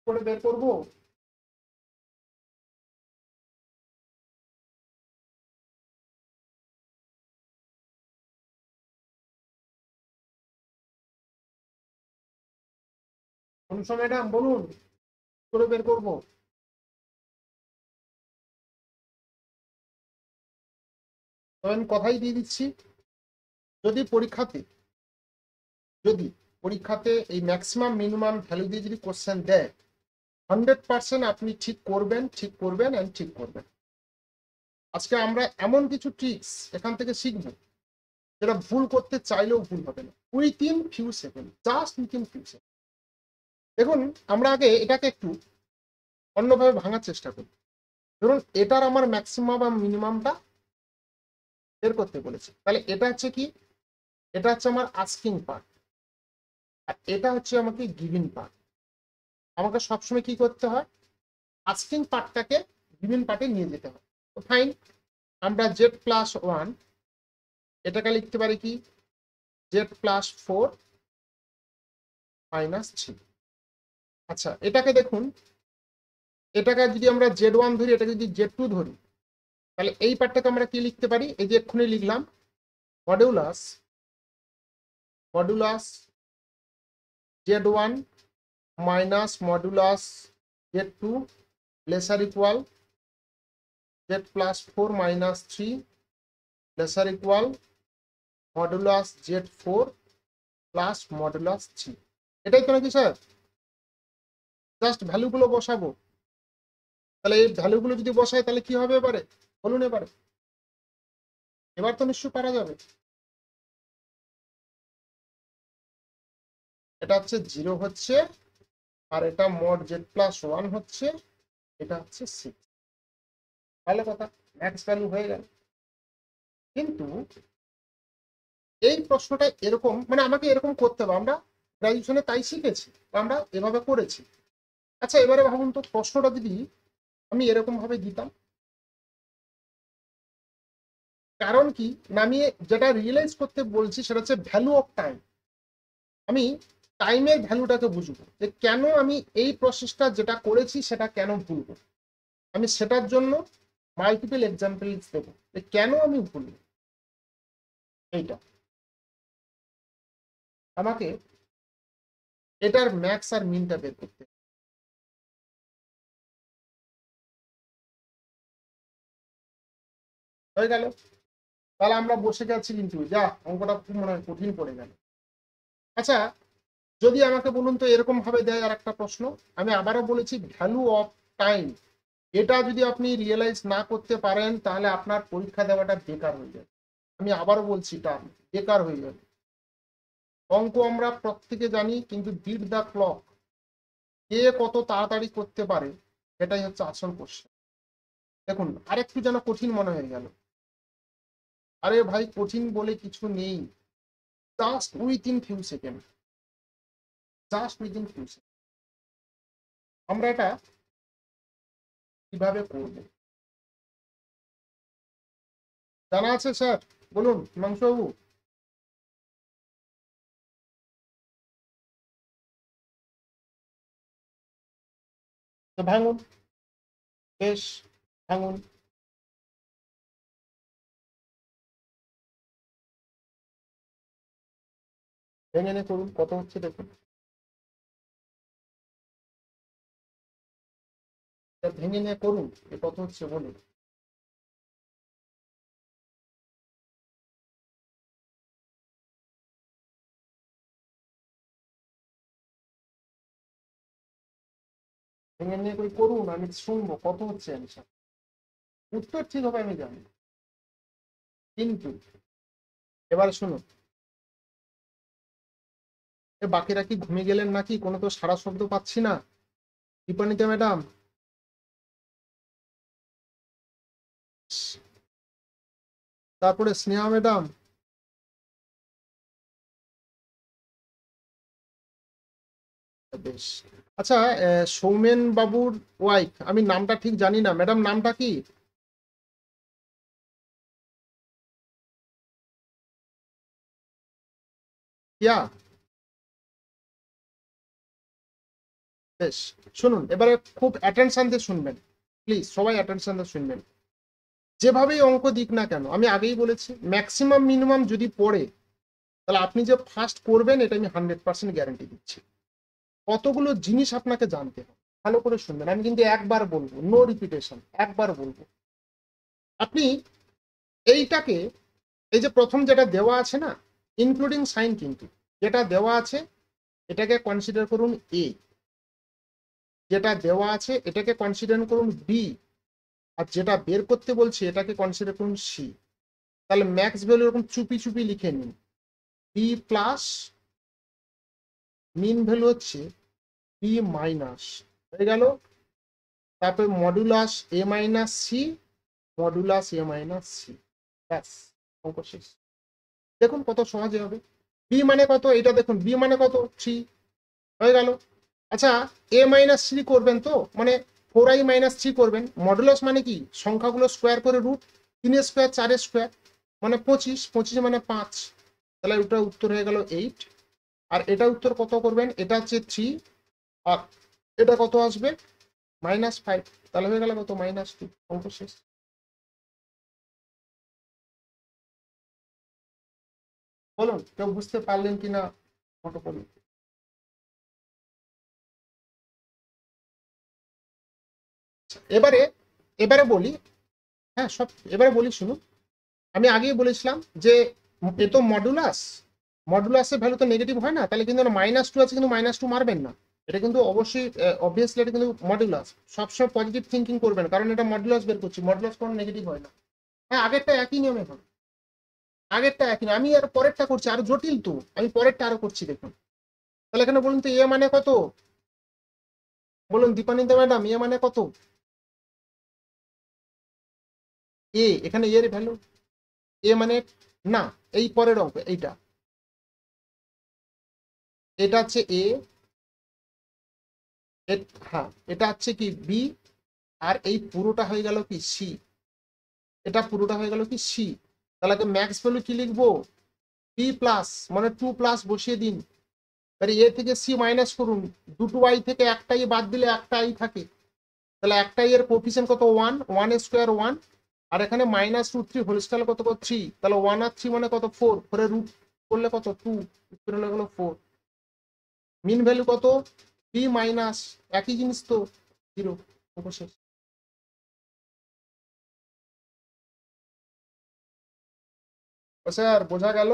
করে বের করবো। অনুষা ম্যাডাম বলুন, করে বের করবো। তবে আমি কথাই দিয়ে দিচ্ছি, যদি পরীক্ষাতে এই ম্যাক্সিমাম মিনিমাম ভ্যালু দিয়ে যদি কোশ্চেন দেয়, 100% আপনি ঠিক করবেন অ্যান্ড ঠিক করবেন। আজকে আমরা এমন কিছু ট্রিক্স এখান থেকে শিখবো যেটা ভুল করতে চাইলেও ভুল হবে না, within few second, just within few second. দেখুন আমরা আগে এটাকে একটু অন্যভাবে ভাঙার চেষ্টা করি। ধরুন এটার আমার ম্যাক্সিমাম বা মিনিমামটা বের করতে বলেছে, তাহলে এটা হচ্ছে কি, এটা হচ্ছে আমার আস্কিং পার্ট আর এটা হচ্ছে আমাকে গিভিং পার্ট। আমাকে সবসময় কি করতে হয়, আস্কিং পার্টটাকে গিভিং পার্টে নিয়ে যেতে হয়। তো ফাইন, আমরা জেড প্লাস 1 এটাকে লিখতে পারি কি, জেড প্লাস 4 মাইনাস 3। আচ্ছা এটাকে দেখুন, এটাকে যদি আমরা z1 ধরি, এটাকে যদি z2 ধরি, তাহলে এই পার্টটাকে আমরা কি লিখতে পারি, এই যে এক্ষুনি লিখলাম, modulus z1 minus modulus z2 laser equal z plus 4 minus 3 laser equal modulus z4 plus modulus 3। এটাই তো নাকি স্যার? জাস্ট ভ্যালুগুলো বসাবো। তাহলে এই ভ্যালুগুলো যদি বসাই তাহলে কি হবে এবারে বলুন? এবার তো নিশ্চয়ই পারা যাবে। এটা হচ্ছে 0 হচ্ছে, আর এটা মড জেড প্লাস 1 হচ্ছে, এটা হচ্ছে 6। ভালো কথা, ম্যাক্স ভ্যালু হয়ে গেল। কিন্তু এই প্রশ্নটা এরকম, মানে আমাকে এরকম করতে হবে, আমরা গ্রাজুয়েশনে তাই শিখেছি, আমরা এভাবে করেছি। আচ্ছা এবারে ভাবুন তো, প্রশ্নটা যদি আমি এরকম ভাবে দিতাম, কারণ কি না, আমি যেটা রিয়েলাইজ করতে বলছি সেটা হচ্ছে ভ্যালু অফ টাইম। আমি টাইমের ভ্যালুটাকে বুঝবো, যে কেন আমি এই প্রসেসটা যেটা করেছি সেটা কেন ভুলবো। আমি সেটার জন্য মাল্টিপল এক্সাম্পল দেবো যে কেন আমি ভুলবো। এইটা আমাকে এটার ম্যাক্স আর মিনটা বের করতে হয়ে গেল। তাহলে আমরা বসে যাচ্ছি, কিন্তু যা অঙ্কটা খুব মনে হয় কঠিন পড়ে গেল। আচ্ছা যদি আমাকে বলুন তো এরকম ভাবে দেয় আর একটা প্রশ্ন, আমি আবারও বলেছি ভ্যালু অফ টাইম, এটা যদি আপনি রিয়েলাইজ না করতে পারেন তাহলে আপনার পরীক্ষা দেওয়াটা বেকার হয়ে যাবে। আমি আবারও বলছি এটা বেকার হয়ে যাবে। অঙ্ক আমরা প্রত্যেকে জানি, কিন্তু বিট দ্য ক্লক, কে কত তাড়াতাড়ি করতে পারে সেটাই হচ্ছে আসল কোশ্চেন। দেখুন আরেকটু যেন কঠিন মনে হয়ে গেল, আরে ভাই কঠিন বলে কিছু নেই, just within few second, just within few second আমরা এটা কিভাবে করব জানা আছে স্যার? বলুন হিমাংশুবাবু। তো ভাঙুন, বেশ, ভাঙুন। ভেঙে নিয়ে করুন, কত হচ্ছে দেখুন। ভেঙে নিয়ে করুন, এ কত হচ্ছে বলুন। ভেঙে নিয়ে করে করুন, আমি শুনবো কত হচ্ছে অ্যান্সার। উত্তর ঠিক হবে আমি জানি, কিন্তু এবারে শুনুন। এ বাকিরা কি ঘুমিয়ে গেলেন নাকি? কোনো তো সারা শব্দ পাচ্ছি না। দীপানিতা ম্যাডাম, তারপরে স্নেহা ম্যাডাম। বেশ, আচ্ছা, সৌমেন বাবুর ওয়াইফ, আমি নামটা ঠিক জানি না, ম্যাডাম নামটা কি? ইয়া, বেশ। শুনুন এবারে খুব অ্যাটেনশন দিয়ে শুনবেন, প্লিজ সবাই অ্যাটেনশন দিয়ে শুনবেন। যেভাবেই অঙ্ক দিক না কেন, আমি আগেই বলেছি ম্যাক্সিমাম মিনিমাম যদি পড়ে, তাহলে আপনি যে ফার্স্ট করবেন এটা আমি 100% গ্যারান্টি দিচ্ছি। কতগুলো জিনিস আপনাকে জানতে হবে, ভালো করে শুনবেন, আমি কিন্তু একবার বলবো, নো রিপিটেশন, একবার বলবো। আপনি এইটাকে, এই যে প্রথম যেটা দেওয়া আছে না, ইনক্লুডিং সাইন, কিন্তু যেটা দেওয়া আছে এটাকে কনসিডার করুন এ, যেটা দেওয়া আছে এটাকে কনসিডার করুন বি, আর যেটা বের করতে বলছি এটাকে কনসিডার করুন সি। তাহলে ম্যাক্স ভ্যালু এরকম চুপি চুপি লিখে নিন, বি প্লাস মিন ভ্যালু হচ্ছে বি মাইনাস, হয়ে গেল। তারপরে modulus A minus C, modulus A minus C, ব্যাস, অঙ্ক শেষ। দেখুন কত সহজে হবে। বি মানে কত, এটা দেখুন, বি মানে কত, 3, হয়ে গেল। আচ্ছা, এ মাইনাস থ্রি করবেন তো, মানে 4i-3 করবেন। মডুলাস মানে কি, সংখ্যাগুলো স্কোয়ার করে রুট, 3 স্কোয়ার 4 স্কোয়ার মানে 25, 25 মানে 5, তাহলে ওটা উত্তর হয়ে গেল 8। আর এটা উত্তর কত করবেন, এটা হচ্ছে 3, আর এটা কত আসবে, -5, তাহলে হয়ে গেল কত, -2, অঙ্ক শেষ। বলুন কেউ বুঝতে পারলেন কিনা, কত করুন। এবারে, এবারে বলি, হ্যাঁ সব এবারে বলি শুনুন। আমি আগেই বলেছিলাম যে এ তো মডুলাস, মডুলাসের ভ্যালু তো নেগেটিভ হয় না, তাহলে কিন্তু -2 আছে, কিন্তু -2 মারবেন না। এটা কিন্তু অবশ্যই অবভিয়াসলি এটা কিন্তু মডুলাস। সবসময় পজিটিভ থিঙ্কিং করবেন, কারণ এটা মডুলাস বের করছি, মডুলাস কোনো নেগেটিভ হয় না। হ্যাঁ আগেরটা একই নিয়মে হবে, আগেরটা একই নিয়ম। আমি আর পরেরটা করছি আরো জটিল, তো আমি পরেরটা আরো করছি দেখুন। তাহলে এখানে বলুন তো এ মানে কত, বলুন দীপানিতা ম্যাডাম, এ মানে কত? এ, এখানে এর ভ্যালু, এ মানে, না, এই পরের অঙ্ক এইটা, এটা হচ্ছে এ, হ্যাঁ এটা হচ্ছে কি বি, আর এই পুরোটা হয়ে গেল কি সি, এটা পুরোটা হয়ে গেল কি সি। তাহলে ম্যাক্স ভ্যালু কি লিখবো, বি প্লাস, মানে 2 প্লাস বসিয়ে দিন। তাহলে এ থেকে সি মাইনাস করুন, দুটো আই থেকে একটাই বাদ দিলে একটা আই থাকে, তাহলে একটাই এর কোফিসিয়েন্ট কত, 1, 1 স্কোয়ার 1, আর এখানে -2 3 হোল স্কয়ার কত, 3, তাহলে 1 আর 3 মানে কত, 4, 4 এর রুট করলে কত, 2, উত্তর হলে গেল 4। মিন ভ্যালু কত, বি মাইনাস, একই জিনিস তো, 0, অবশ্যই। স্যার বোঝা গেল?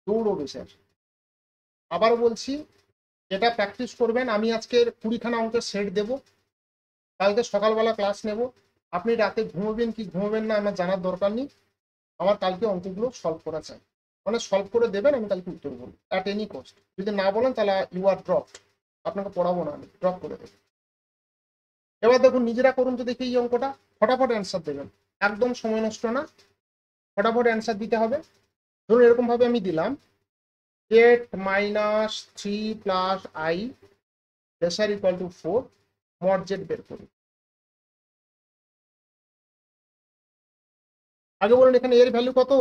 দৌড়বে স্যার। আবার বলছি, এটা প্র্যাকটিস করবেন। আমি আজকে 20খানা অঙ্কের সেট দেব, কালকে সকালবেলা ক্লাস নেব। আপনি রাতে ঘুমোবেন কি ঘুমোবেন না আমার জানার দরকার নেই, আমার কালকে অঙ্কগুলো সলভ করা চাই। মানে সলভ করে দেবেন, আমি কালকে উত্তর বলবো অ্যাট এনি কস্ট। যদি না বলেন তাহলে ইউ আর ড্রপ, আপনাকে পড়াবো না, আমি ড্রপ করে দেবো। এবার দেখুন নিজেরা করুন তো দেখি এই অঙ্কটা, ফটাফট অ্যান্সার দেবেন, একদম সময় নষ্ট না, ফটাফট অ্যান্সার দিতে হবে। ধরুন এরকম ভাবে আমি দিলাম z-3 plus i laser equal to 4, mod z বের করি। আগে বলুন এখানে এর ভ্যালু কত,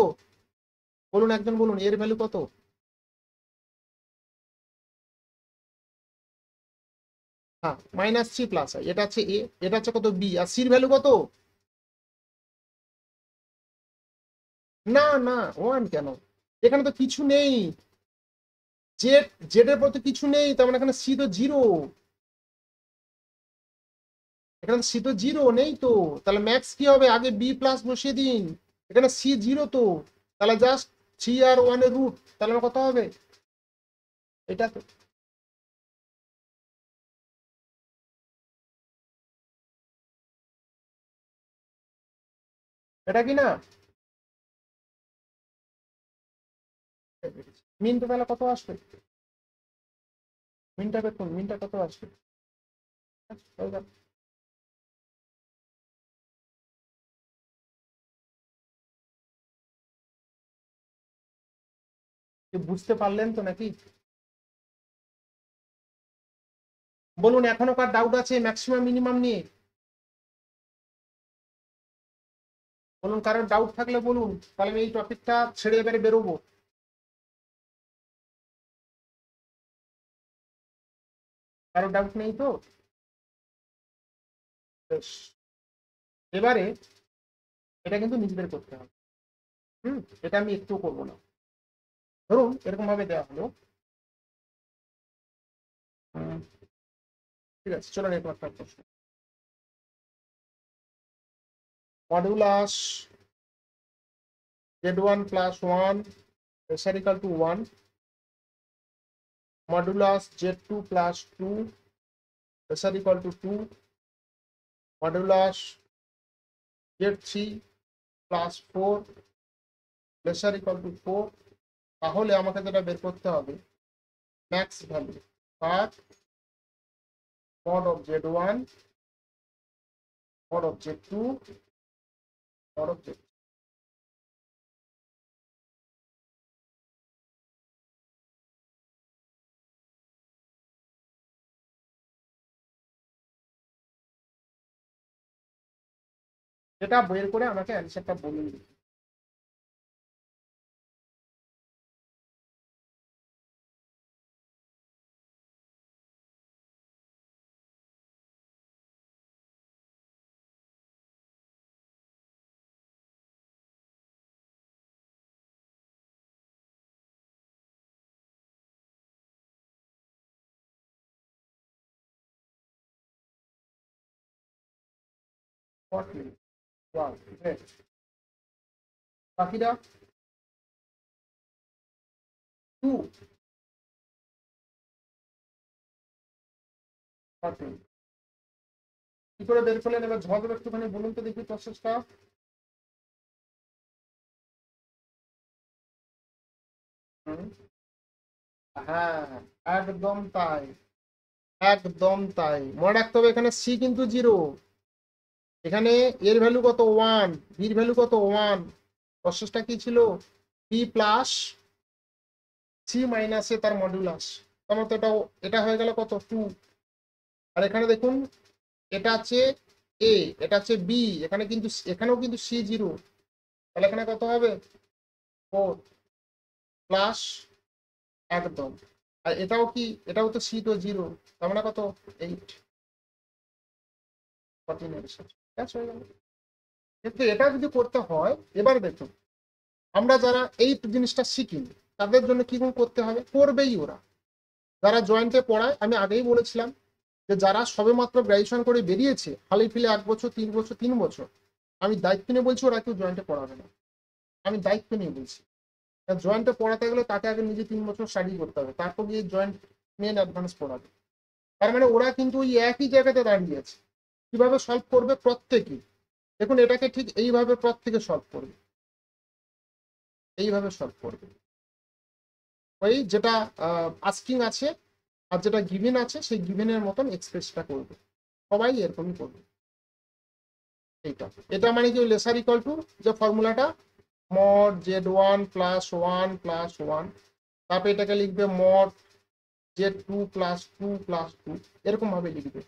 বলুন একজন বলুন এর ভ্যালু কত। হ্যাঁ -3 প্লাস i, এটা হচ্ছে এ, এটা হচ্ছে কত বি, আর সির ভ্যালু কত? না না 1 কেন, এখানে তো কিছু নেই, জেড জেড এর পর তো কিছু নেই, তার মানে এখানে সি তো জিরো, এখানে সি তো জিরো নেই তো, তাহলে ম্যাক্স কি হবে, আগে বি প্লাস বসিয়ে দিন, এখানে সি জিরো তো, তাহলে জাস্ট 3 আর 1 এর রুট, তাহলে আমার কত হবে, এটা তো। এটা কি না, মিনটা তাহলে কত আসবে, মিনটা দেখুন মিনটা কত আসবে, হয়ে গেল। কি বুঝতে পারলেন তো নাকি, বলুন এখনো কার ডাউট আছে ম্যাক্সিমাম মিনিমাম নিয়ে, বলুন কারোর ডাউট থাকলে বলুন, তাহলে আমি এই টপিকটা ছেড়ে এবারে বেরোবো। কারোর ডাউট নেই তো, বেশ। এবারে এটা কিন্তু নিজেদের করতে হবে, এটা আমি একটু করবো না। ধরুন এরকম ভাবে দেওয়া হলো, ঠিক আছে চলুন এরকম একটা প্রশ্ন, modulus z1 plus 1 lesser equal to 1, modulus z2 plus 2 lesser equal to 2, modulus z3 plus 4 lesser equal to 4। তাহলে আমাকে যেটা বের করতে হবে ম্যাক্স ভ্যালু আর mod of z1, mod of z2, mod of z3। যেটা বের করে আমাকে অ্যান্সারটা বলুন। বাকিরা 2 কি করে বের করলেন, এবার ঝগড়া একটুখানি বলুন তো দেখি প্রসেসটা। হ্যাঁ একদম তাই, একদম তাই, মনে রাখতে হবে এখানে সি কিন্তু জিরো, এখানে এর ভ্যালু কত 1, বির ভ্যালু কত 1, প্রসেসটা কি ছিল বি প্লাস সি মাইনাস এ তার মডুলাস, তার তো এটাও, এটা হয়ে গেল কত 2, আর এখানে দেখুন এটা আছে এ, এটা আছে বি, এখানে কিন্তু এখানেও কিন্তু সি জিরো, তাহলে এখানে কত হবে 4 প্লাস একদম, আর এটাও কি, এটাও তো সি তো জিরো, তার মানে কত 8, 14 হয়ে গেল। কিন্তু এটা যদি করতে হয়, এবার দেখুন আমরা যারা এই জিনিসটা শিখিনি তাদের জন্য কি করতে হবে, করবেই ওরা যারা জয়েন্টে পড়ায়। আমি আগেই বলেছিলাম যে যারা সবেমাত্র গ্র্যাজুয়েশন করে বেরিয়েছে হালি ফিলে 1 বছর 3 বছর 3 বছর, আমি দায়িত্ব নিয়ে বলছি ওরা কেউ জয়েন্টে পড়াবে না, আমি দায়িত্ব নিয়ে বলছি। জয়েন্টে পড়াতে গেলে তাকে আগে নিজে 3 বছর স্টাডি করতে হবে, তারপর গিয়ে জয়েন্ট মেন অ্যাডভান্স পড়াবে। তার মানে ওরা কিন্তু ওই একই জায়গাতে দাঁড়িয়ে আছে। কিভাবে সলভ করবে প্রত্যেকেই, দেখুন এটাকে ঠিক এইভাবে প্রত্যেকে সলভ করবে, এইভাবে সলভ করবে। ওই যেটা আস্কিং আছে আর যেটা গিভেন আছে সেই গিভেনের মতন এক্সপ্রেসটা করবে, সবাই এরকমই করবে। এইটা এটা মানে কি লেসার ইকুয়াল টু যে ফর্মুলাটা মড z1 প্লাস 1 প্লাস 1, তারপরে এটাকে লিখবে মড z2 প্লাস 2 প্লাস 2, এরকম ভাবে লিখবে।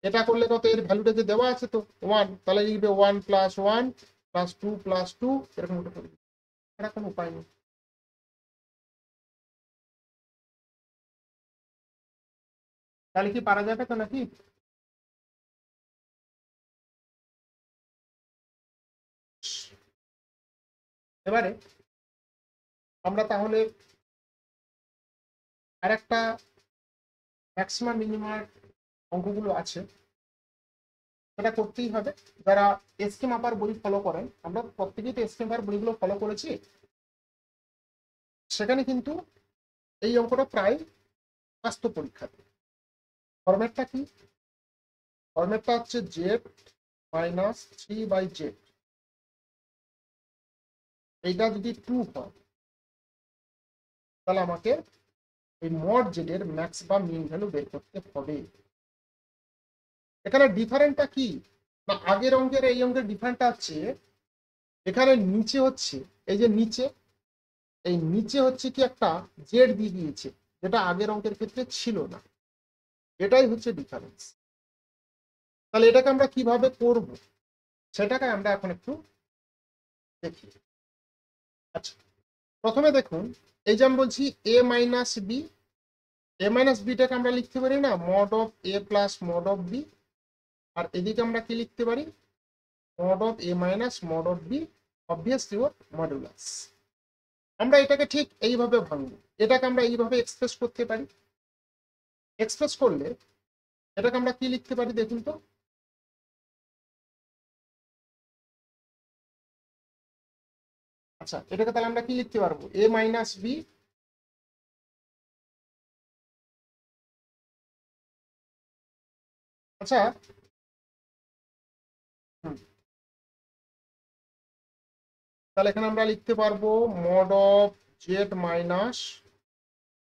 এটা করলে কত, এর ভ্যালুটা যে দেওয়া আছে তো 1, তাহলে লিখবে 1 প্লাস 1 প্লাস 2 প্লাস 2, এরকম করে করবে। এটা কোনো উপায় নেই। তাহলে কি পারা যাবে তো নাকি? এবারে আমরা তাহলে আর একটা ম্যাক্সিমাম মিনিমাম অঙ্কগুলো আছে, সেটা করতেই হবে। যারা এসকে মাপার বই ফলো করেন, আমরা প্রত্যেকেই তো এসকে মাপার বইগুলো ফলো করেছি, সেখানে কিন্তু এই অঙ্কটা প্রায় স্বাস্থ্য পরীক্ষাতে। ফরম্যাটটা কি? ফরম্যাটটা হচ্ছে জেড মাইনাস 3/z, এইটা যদি 2 হয় তাহলে আমাকে এই মড জেড এর ম্যাক্স বা মিন ভ্যালু বের করতে হবে। এখানে ডিফারেন্টটা কি না, আগের অঙ্কের এই অঙ্কের ডিফারেন্টটা হচ্ছে এখানে নিচে হচ্ছে এই যে নিচে, এই নিচে হচ্ছে কি একটা জেড দিয়ে দিয়েছে, যেটা আগের অঙ্কের ক্ষেত্রে ছিল না। এটাই হচ্ছে ডিফারেন্স। তাহলে এটাকে আমরা কিভাবে করব সেটাকে আমরা এখন একটু দেখি। আচ্ছা, প্রথমে দেখুন এই যে আমি বলছি A minus B, A minus বিটাকে আমরা লিখতে পারি না mod of A plus mod of B, আর এদিকে আমরা কি লিখতে পারি mod of A minus mod of B, obviously ওর মডুলাস। আমরা এটাকে ঠিক এইভাবে ভাঙবো, এটাকে আমরা এইভাবে এক্সপ্রেস করতে পারি। এক্সপ্রেস করলে এটাকে আমরা কি লিখতে পারি দেখুন তো, আচ্ছা এটাকে তাহলে আমরা কি লিখতে পারবো এ মাইনাস বি, আচ্ছা হুম, তাহলে এখানে আমরা লিখতে পারবো mod of Z minus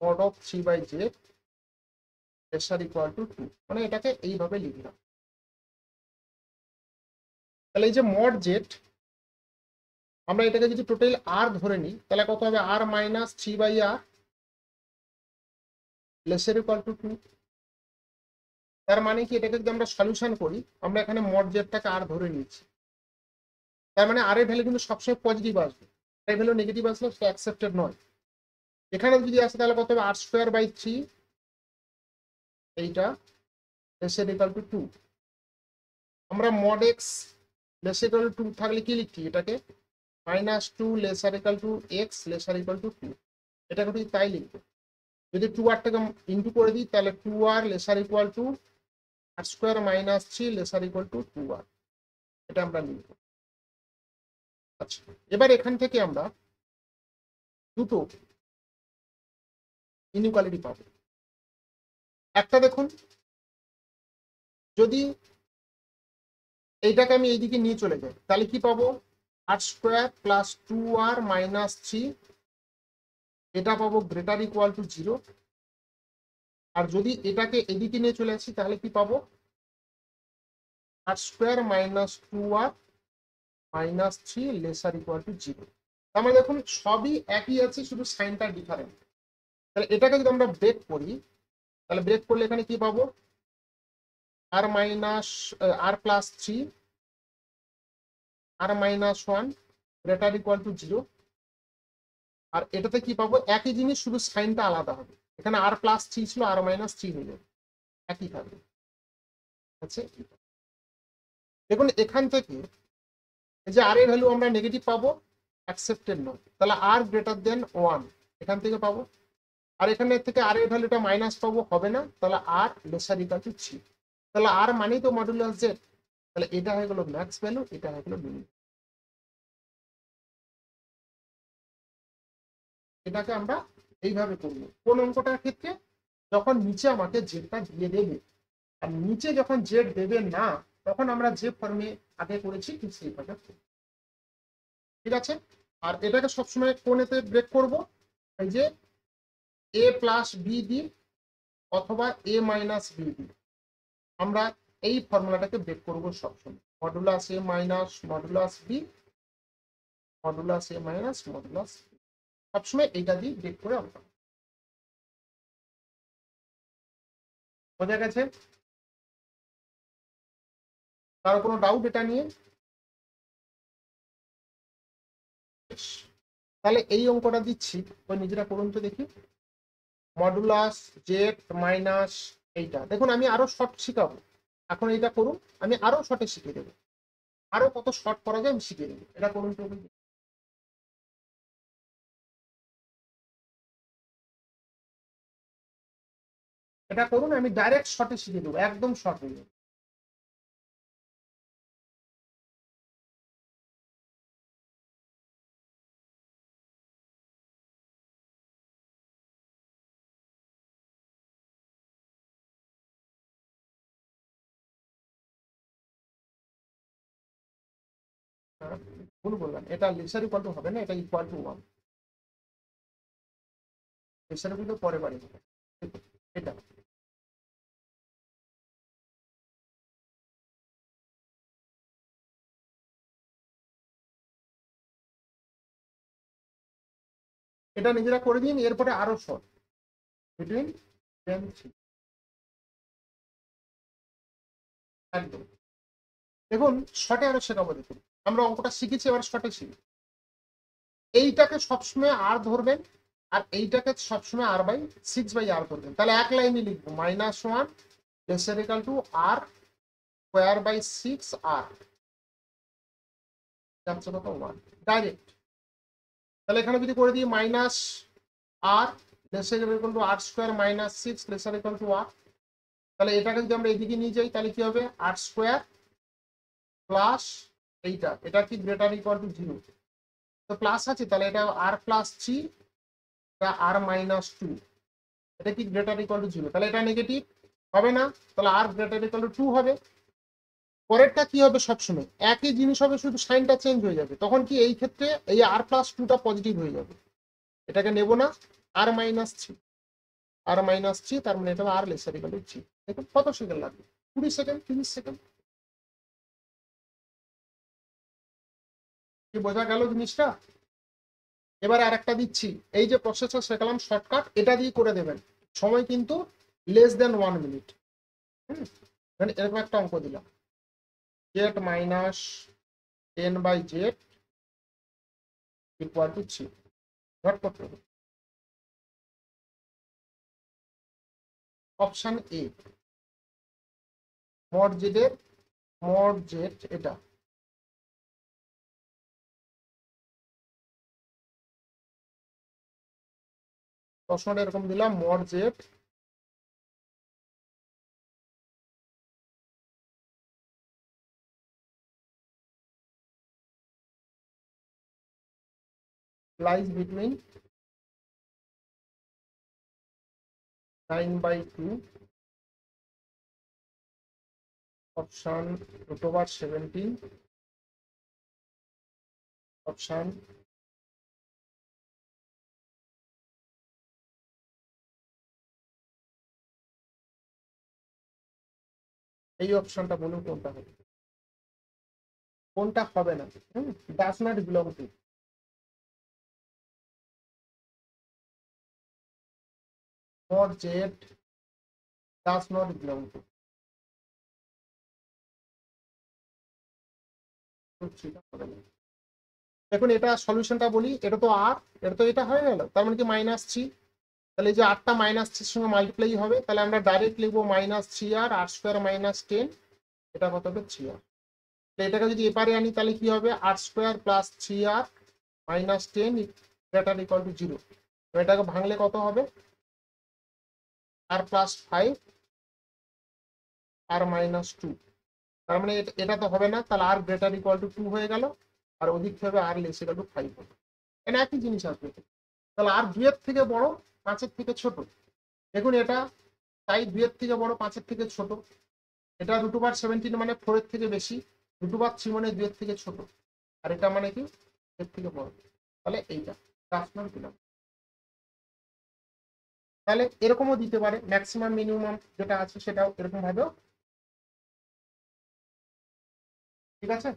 mod of 3/z laser equal to 2, মানে এটাকে এইভাবে লিখলাম। তাহলে এই যে মড জেড, আমরা এটাকে যদি টোটাল আর ধরে নিই তাহলে কত হবে R minus 3/r lesser equal to 2। তার মানে কি এটাকে যদি আমরা সলিউশন করি, আমরা এখানে মড জেডটাকে আর ধরে নিয়েছি, তার মানে আর এর ভ্যালু কিন্তু সবসময় পজিটিভ আসবে, আর এর ভ্যালু নেগেটিভ আসলে সেটা অ্যাকসেপ্টেড নয়। এখানে যদি আসে তাহলে কত হবে r²/3, এইটা লেসার ইকুয়াল টু 2। আমরা mod x laser equal to 2 থাকলে কি লিখছি এটাকে -2 lesser equal two x laser equal to 2, এটাকে যদি তাই লিখবো। যদি 2r-টাকে ইন্টু করে দিই তাহলে 2r laser equal two r² - 3 laser equal two 2r, এটা আমরা লিখব। আচ্ছা, এবার এখান থেকে আমরা দুটো ইনইকুয়ালিটি পাবো। একটা দেখুন, যদি এইটাকে আমি এইদিকে নিয়ে চলে যাই তাহলে কি পাবো r² + 2r - 3, এটা পাবো গ্রেটার ইকুয়াল টু 0। আর যদি এটাকে এদিকে নিয়ে চলে আসি তাহলে কি পাবো r² - 2r - 3 laser equal to 0। তার মানে দেখুন সবই একই আছে, শুধু সাইনটা ডিফারেন্ট। তাহলে এটাকে যদি আমরা ব্রেক করি তাহলে ব্রেক করলে এখানে কি পাবো r + 3 r - 1 greater equal to 0। আর এটাতে কি পাবো একই জিনিস, শুধু সাইনটা আলাদা হবে, এখানে r+3 ছিল r - 3 হয়ে যাবে, একই থাকবে। আচ্ছা দেখুন এখান থেকে এই যে আর এর ভ্যালু আমরা নেগেটিভ পাবো, অ্যাকসেপ্টেড নয়, তাহলে আর গ্রেটার দেন 1 এখান থেকে পাবো। আর এখানে থেকে আর এর ভ্যালুটা মাইনাস পাবো, হবে না, তাহলে আর লেসার ইকুয়াল টু 3। তাহলে আর মানেই তো মডুলাস জেড, তাহলে এটা হয়ে গেল ম্যাক্স ভ্যালু, এটা হয়ে গেল মিনিমাম। এটাকে আমরা এইভাবে করব। কোন অঙ্কটার ক্ষেত্রে? যখন নিচে আমাকে জেডটা দিয়ে দেবে, আর নিচে যখন জেড দেবে না, তখন আমরা যে ফর্মে আগে করেছি ঠিক সেইভাবে করব। ঠিক আছে? আর এটাকে সবসময় কোনেতে ব্রেক করব, এই যে এ প্লাস বি দি অথবা এ মাইনাস বি দি, আমরা এই ফর্মুলাটাকে ব্রেক করব সবসময়। Modulus A minus modulus B, modulus A minus modulus B, সবসময় এইটা দিয়ে ব্রেক করে আমরা। বোঝা গেছে? কারো কোনো ডাউট এটা নিয়ে? তাহলে এই অঙ্কটা দিচ্ছি, ওই নিজেরা করুন তো দেখি। মডুলাস জেড মাইনাস এইটা, দেখুন আমি আরো শর্ট শিখাবো, এখন এইটা করুন, আমি আরো শর্টে শিখিয়ে দেবো, আরো কত শর্ট করা যায় আমি শিখিয়ে দেবো। এটা করুন তো, এটা করুন, আমি ডাইরেক্ট শর্টে শিখিয়ে দেবো, একদম শর্ট হয়ে যাবে। ভুল বললাম, এটা লেসার ইকুয়াল টু হবে না, এটা ইকুয়াল টু 1। লেসার কিন্তু পরে বাড়ি হবে। এটা এটা নিজেরা করে দিন, এরপরে আরো শর্ট বিটুইন একদম। দেখুন শর্টে আরো শেখাবো, দেখুন আমরা অঙ্কটা শিখেছি, এবার শর্টে শিখি। এইটাকে সবসময় আর ধরবেন, আর এইটাকে সবসময় আর বাই 6/r ধরবেন, তাহলে এক লাইনে লিখবো -1 lesser equal to R square by 6r, যাচ্ছে কত 1 ডাইরেক্ট। তাহলে এখানে যদি করে দিই -r lesser equal to R square minus 6 lesser equal to r, তাহলে এটাকে যদি আমরা এদিকে নিয়ে যাই তাহলে কি হবে, আর স্কোয়ার প্লাস এইটা, এটা কি গ্রেটার ইকুয়াল টু 0, তো প্লাস আছে, তাহলে এটা আর প্লাস 3, এটা আর মাইনাস 2, এটা কি গ্রেটার ইকুয়াল টু 0, তাহলে এটা নেগেটিভ হবে না, তাহলে আর গ্রেটার ইকুয়াল টু 2 হবে। পরেরটা কি হবে, সবসময় একই জিনিস হবে, শুধু সাইনটা চেঞ্জ হয়ে যাবে, তখন কি এই ক্ষেত্রে এই আর প্লাস 2টা পজিটিভ হয়ে যাবে, এটাকে নেব না, আর মাইনাস 3, আর মাইনাস 3, তার মানে এটা আর লেসার ইকুয়াল টু 3। দেখুন কত সেকেন্ড লাগবে, 20 সেকেন্ড 30 সেকেন্ড। কি বোঝা গেল জিনিসটা? এবারে আর একটা দিচ্ছি, এই যে প্রসেসর শেখালাম শর্টকাট, এটা দিয়ে করে দেবেন, সময় কিন্তু লেস দেন 1 মিনিট। এরকম একটা অঙ্ক দিলাম, Z minus 10/z equal to 3, note করতে হবে। অপশন এ মড জেডের মড জেড, এটা প্রশ্নটা এরকম দিলাম, mod Z lies between 9/2 option √17 option এই অপশনটা বলুন কোনটা হবে, কোনটা হবে না। Does not belong to, mod Z does not belong to. দেখুন এটা সলিউশনটা বলি, এটা তো আর, এটা তো এটা হয়ে গেল, তার মানে কি -3, তাহলে এই যে 8টা -3 সঙ্গে মাল্টিপ্লাই হবে, তাহলে আমরা ডাইরেক্ট লিখবো -3r আর স্কোয়ার মাইনাস 10, এটা কত হবে 3r। এটাকে যদি এপারে আনি তাহলে কি হবে, R square plus 3r minus 10 greater equal to 0, এটাকে ভাঙলে কত হবে, আর প্লাস 5 আর মাইনাস 2, তার মানে এটা তো হবে না, তাহলে আর গ্রেটার ইকুয়াল টু 2 হয়ে গেল, আর ওদিক হবে আর লেস ইকুয়াল টু 5 হবে, এটা একই জিনিস আসবে। তাহলে আর 2-এর থেকে বড় 5-এর থেকে ছোট। দেখুন এটা তাই 2-এর থেকে বড় 5-এর থেকে ছোট। এটা √17 মানে 4-এর থেকে বেশি, √3 মানে 2-এর থেকে ছোট, আর এটা মানে কি এর থেকে বড়। তাহলে এইটা রাশনাল দিলাম। তাহলে এরকমও দিতে পারে, ম্যাক্সিমাম মিনিমাম যেটা আছে সেটাও এরকম ভাবেও। ঠিক আছে,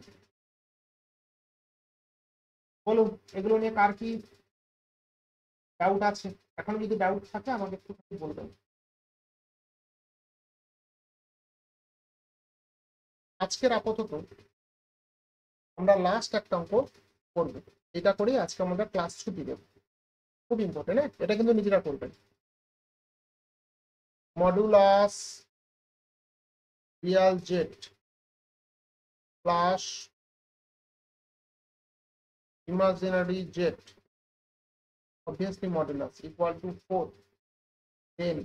বলুন এগুলো নিয়ে কার কি ডাউট আছে? এখন যদি ডাউট থাকে আমাকে একটু বলবেন। আজকের আপাতত আমরা লাস্ট একটা অঙ্ক করব, এটা করেই আজকে আমাদের ক্লাস ছুটি দেব। খুব ইম্পর্টেন্ট, এটা কিন্তু নিজেরা করবেন। Modulus Real Z plus imaginary z, obviously modulus equal to 4, then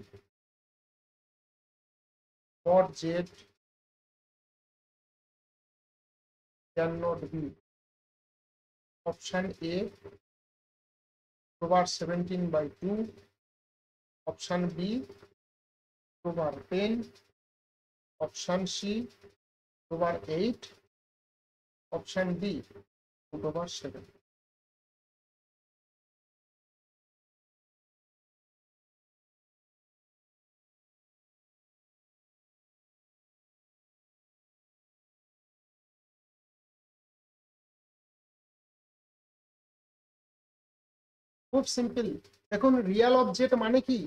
mod z cannot be option A over 17/2, option B over 10, option C over 8, option D over 7. খুব সিম্পল। দেখুন রিয়াল অবজেক্ট মানে কি,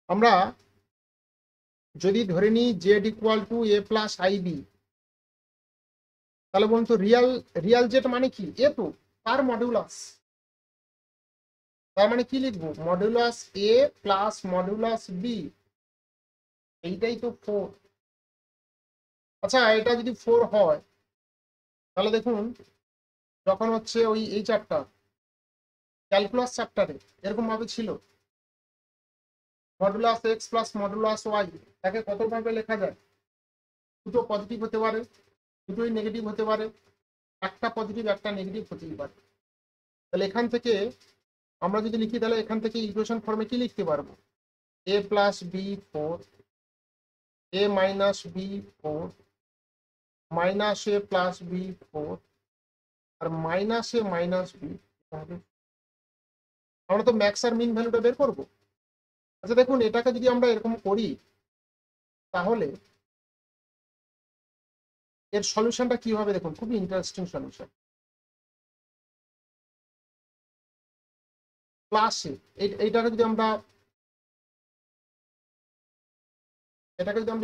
আমরা যদি ধরে নিই Z equal to A plus I B, তাহলে বলুন তো রিয়াল জেড মানে কি? এ তো তার মডুলাস, তার মানে কি লিখবো? Modulus A plus modulus B, এইটাই তো 4। আচ্ছা এটা যদি 4 হয় তাহলে দেখুন যখন হচ্ছে ওই এই চ্যাপ্টার ক্যালকুলাস চ্যাপ্টারে এরকম ভাবে ছিল, modulus x plus modulus y, তাকে কত ভাবে লেখা যায়? দুটো পজিটিভ হতে পারে, দুটোই নেগেটিভ হতে পারে, একটা পজিটিভ একটা নেগেটিভ হতেই পারে। তাহলে এখান থেকে আমরা যদি লিখি তাহলে এখান থেকে ইকুয়েশন ফর্মে কি লিখতে পারবো? এ প্লাস বি 4, এ মাইনাস বি 4, মাইনাস এ প্লাস বি 4, আর মাইনাস এ মাইনাস বি। আমরা তো ম্যাক্স আর মিন ভ্যালুটা বের করবো। আচ্ছা দেখুন এটাকে যদি আমরা এরকম করি তাহলে এর সলিউশনটা কি হবে? দেখুন খুবই ইন্টারেস্টিং সলিউশন। প্লাসে এইটাকে যদি আমরা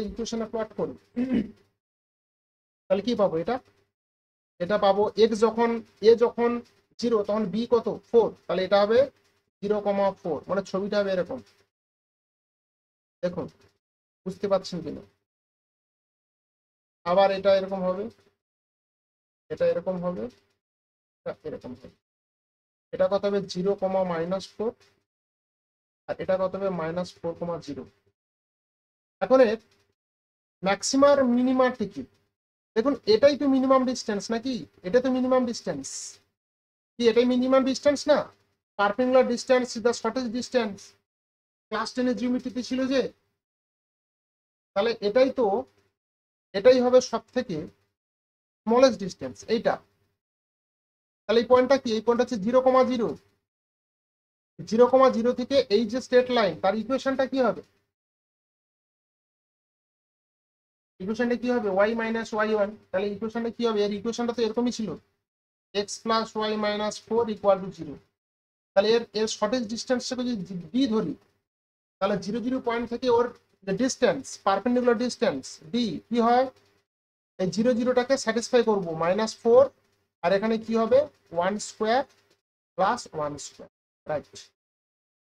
ইকুয়েশনে প্লট করি তাহলে কি পাবো? এটা পাবো এক্স যখন এ যখন 0 তখন বি কত 4, তাহলে এটা হবে 0,4, মানে ছবিটা হবে এরকম। দেখুন বুঝতে পারছেন কিনা? আবার এটা এরকম হবে, এটা এরকম হবে, এটা এরকম হবে। এটা কত হবে 0,-4, আর এটা কত হবে -4,0। এখন এর ম্যাক্সিমাম মিনিমাম কি? দেখুন এটাই তো মিনিমাম ডিস্টেন্স নাকি? এটা তো মিনিমাম ডিস্টেন্স, কি এটাই মিনিমাম ডিস্টেন্স না? Perpendicular distance is the shortest distance, class 10 এর জিওমেট্রিতে ছিল যে। তাহলে এটাই হবে সব থেকে স্মলেস্ট ডিস্টেন্স এইটা। তাহলে এই পয়েন্টটা কি? এই পয়েন্ট হচ্ছে 0,0, 0,0 থেকে এই যে স্ট্রেট লাইন তার ইকুয়েশনটা কি হবে? ইকুয়েশনটা কি হবে? y minus y1। তাহলে ইকুয়েশনটা কি হবে? এর ইকুয়েশনটা তো এরকমই ছিল, x plus y minus 4 equal to 0। তাহলে এর শর্টেস্ট ডিস্টেন্সটাকে যদি ডি ধরি তাহলে 0,0 পয়েন্ট থেকে ওর যে ডিস্টেন্স পারপেন্ডিকুলার ডিস্টেন্স ডি কি হয়? এই 0,0টাকে স্যাটিসফাই করবো -4, আর এখানে কি হবে 1 স্কোয়ার প্লাস 1 স্কোয়ার, রাইট?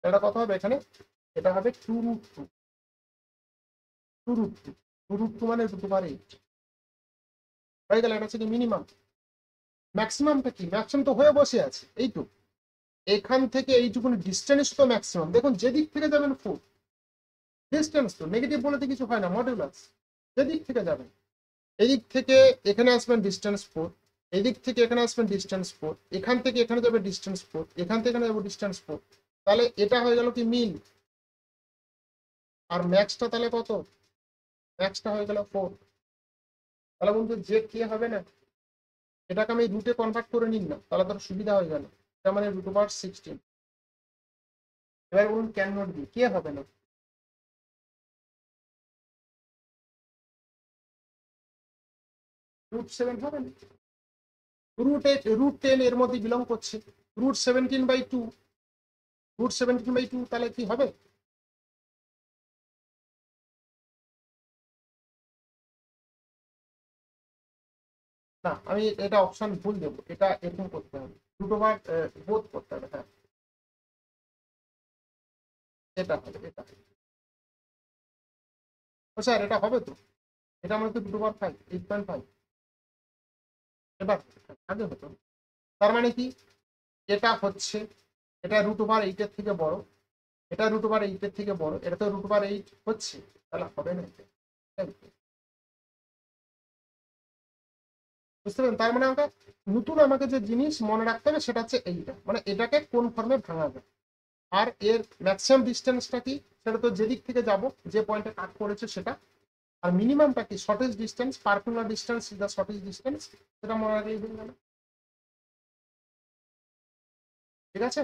এটা কত হবে এখানে? এটা হবে 2√2, 2√2, 2√2 মানে √8 হয়ে গেল। এটা হচ্ছে কি মিনিমাম। ম্যাক্সিমামটা কি? ম্যাক্সিমাম তো হয়ে বসে আছে, এই তো এখান থেকে এইটুকুন ডিস্টেন্স তো ম্যাক্সিমাম। দেখুন যেদিক থেকে যাবেন 4, ডিস্টেন্স তো নেগেটিভ বলে তো কিছু হয় না, মডুলাস যেদিক থেকে যাবেন। এদিক থেকে এখানে আসবেন ডিস্টেন্স 4, এদিক থেকে এখানে আসবেন ডিস্টেন্স 4, এখান থেকে এখানে যাবে ডিস্টেন্স 4, এখান থেকে এখানে যাবে ডিস্টেন্স 4, তাহলে এটা হয়ে গেল কি মিন। আর ম্যাক্সটা তাহলে কত? ম্যাক্সটা হয়ে গেল 4। তাহলে বন্ধু জেড কে হবে না? এটাকে আমি রুটে কনভার্ট করে নিন না, তাহলে তোর সুবিধা হয়ে গেল। এটা মানে √16। এবার বলুন ক্যান নট বি, কে হবে না? √7 হবে না? √10 এর মধ্যে বিলং করছে। √17/2, √17/2 তাহলে কি হবে? না, আমি এটা অপশন ভুল দেবো, এটা এরকম করতে হবে, √, বোধ করতে হবে। হ্যাঁ, এটা হবে, এটা। ও স্যার এটা হবে তো, এটা আমাদের √5, 8.5। এবার আগে হতো, তার মানে কি? এটা হচ্ছে, এটা √8 এর থেকে বড়, এটা √8 এর থেকে বড়, এটা তো √8 হচ্ছে, তাহলে হবে না এটা। বুঝতে পারেন? তার মানে আমাকে নতুন, আমাকে যে জিনিস মনে রাখতে হবে সেটা হচ্ছে এইটা, মানে এটাকে কোন ফর্মে ভাঙা যায়। আর এর ম্যাক্সিমাম ডিস্টেন্সটা কি? সেটা তো যেদিক থেকে যাব, যে পয়েন্টে কাট করেছে সেটা। আর মিনিমামটা কি? Shortage distance, perpendicular distance is the shortage distance, সেটা মনে রাখলেই হয়ে গেল। ঠিক আছে,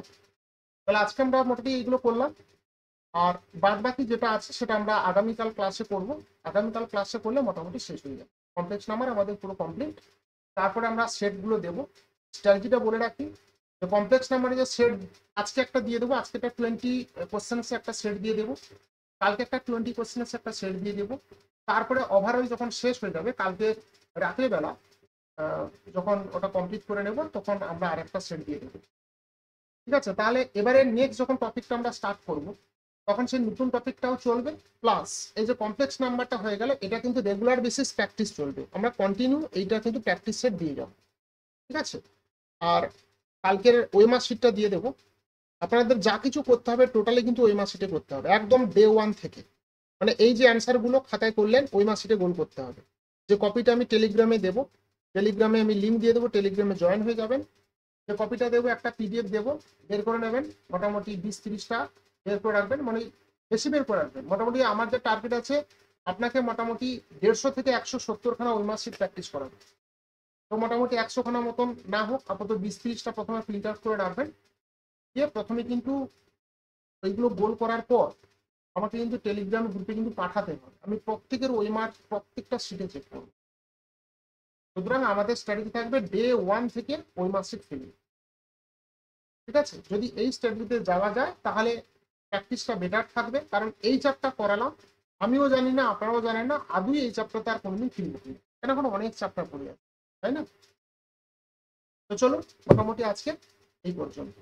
তাহলে আজকে আমরা মোটামুটি এইগুলো করলাম। আর বাদ বাকি যেটা আছে সেটা আমরা আগামীকাল ক্লাসে করব। আগামীকাল ক্লাসে করলে মোটামুটি শেষ হয়ে যাবে। কমপ্লেক্স নাম্বার আমাদের পুরো কমপ্লিট। তারপরে আমরা সেটগুলো দেবো। স্ট্র্যাটেজিটা বলে রাখি, যে কমপ্লেক্স নাম্বারে যে সেট আজকে একটা দিয়ে দেবো, আজকে একটা 20 কোশ্চেন্স একটা সেট দিয়ে দেবো, কালকে একটা 20 কোশ্চেন্স একটা সেট দিয়ে দেবো। তারপরে ওভারঅল যখন শেষ হয়ে যাবে কালকে রাতের বেলা, যখন ওটা কমপ্লিট করে নেব তখন আমরা আরেকটা সেট দিয়ে দেবো। ঠিক আছে, তাহলে এবারে নেক্সট যখন টপিকটা আমরা স্টার্ট করব তখন সেই নতুন টপিকটাও চলবে, প্লাস এই যে কমপ্লেক্স নাম্বারটা হয়ে গেল এটা কিন্তু রেগুলার বেসিস প্র্যাকটিস চলবে, আমরা কন্টিনিউ এইটা কিন্তু প্র্যাকটিস সেট দিয়ে যাবো। ঠিক আছে, আর কালকের ওয়েমার শিটটা দিয়ে দেবো। আপনাদের যা কিছু করতে হবে টোটালি কিন্তু ওয়েমার শিটে করতে হবে, একদম ডে 1 থেকে। মানে এই যে অ্যান্সারগুলো খাতায় করলেন ওয়েমার শিটে গোল করতে হবে। যে কপিটা আমি টেলিগ্রামে দেবো, টেলিগ্রামে আমি লিঙ্ক দিয়ে দেবো, টেলিগ্রামে জয়েন হয়ে যাবেন। যে কপিটা দেবো একটা পিডিএফ দেবো, বের করে নেবেন, মোটামুটি 20-30টা বের করে রাখবেন, মানে বেশি বের করে রাখবেন। মোটামুটি আমার যে টার্গেট আছে আপনাকে মোটামুটি 150 থেকে 170 খানা ওয়েমার শিট প্র্যাকটিস করাবে। তো মোটামুটি 100 খানা মতন না হোক, আপাতত 20-30টা প্রথমে প্রিন্ট আউট করে রাখবেন। দিয়ে প্রথমে কিন্তু ওইগুলো গোল করার পর আমাকে কিন্তু টেলিগ্রাম গ্রুপে কিন্তু পাঠাতে হবে, আমি প্রত্যেকের ওয়েমার প্রত্যেকটা শিটে চেক করবো। সুতরাং আমাদের স্ট্র্যাটেজি থাকবে ডে 1 থেকে ওয়েমার শিট ফিলিং। ঠিক আছে, যদি এই স্ট্র্যাটেজিতে যাওয়া যায় তাহলে প্র্যাকটিসটা বেটার থাকবে, কারণ এই চ্যাপ্টার করালাম, আমিও জানি না আপনারাও জানেন না আদৌ এই চ্যাপ্টারতে আর কোনোদিন ফিরবো কিনা, কেন এখন অনেক চ্যাপ্টার পড়ে আছে, তাই না? তো চলো মোটামুটি আজকে এই পর্যন্ত।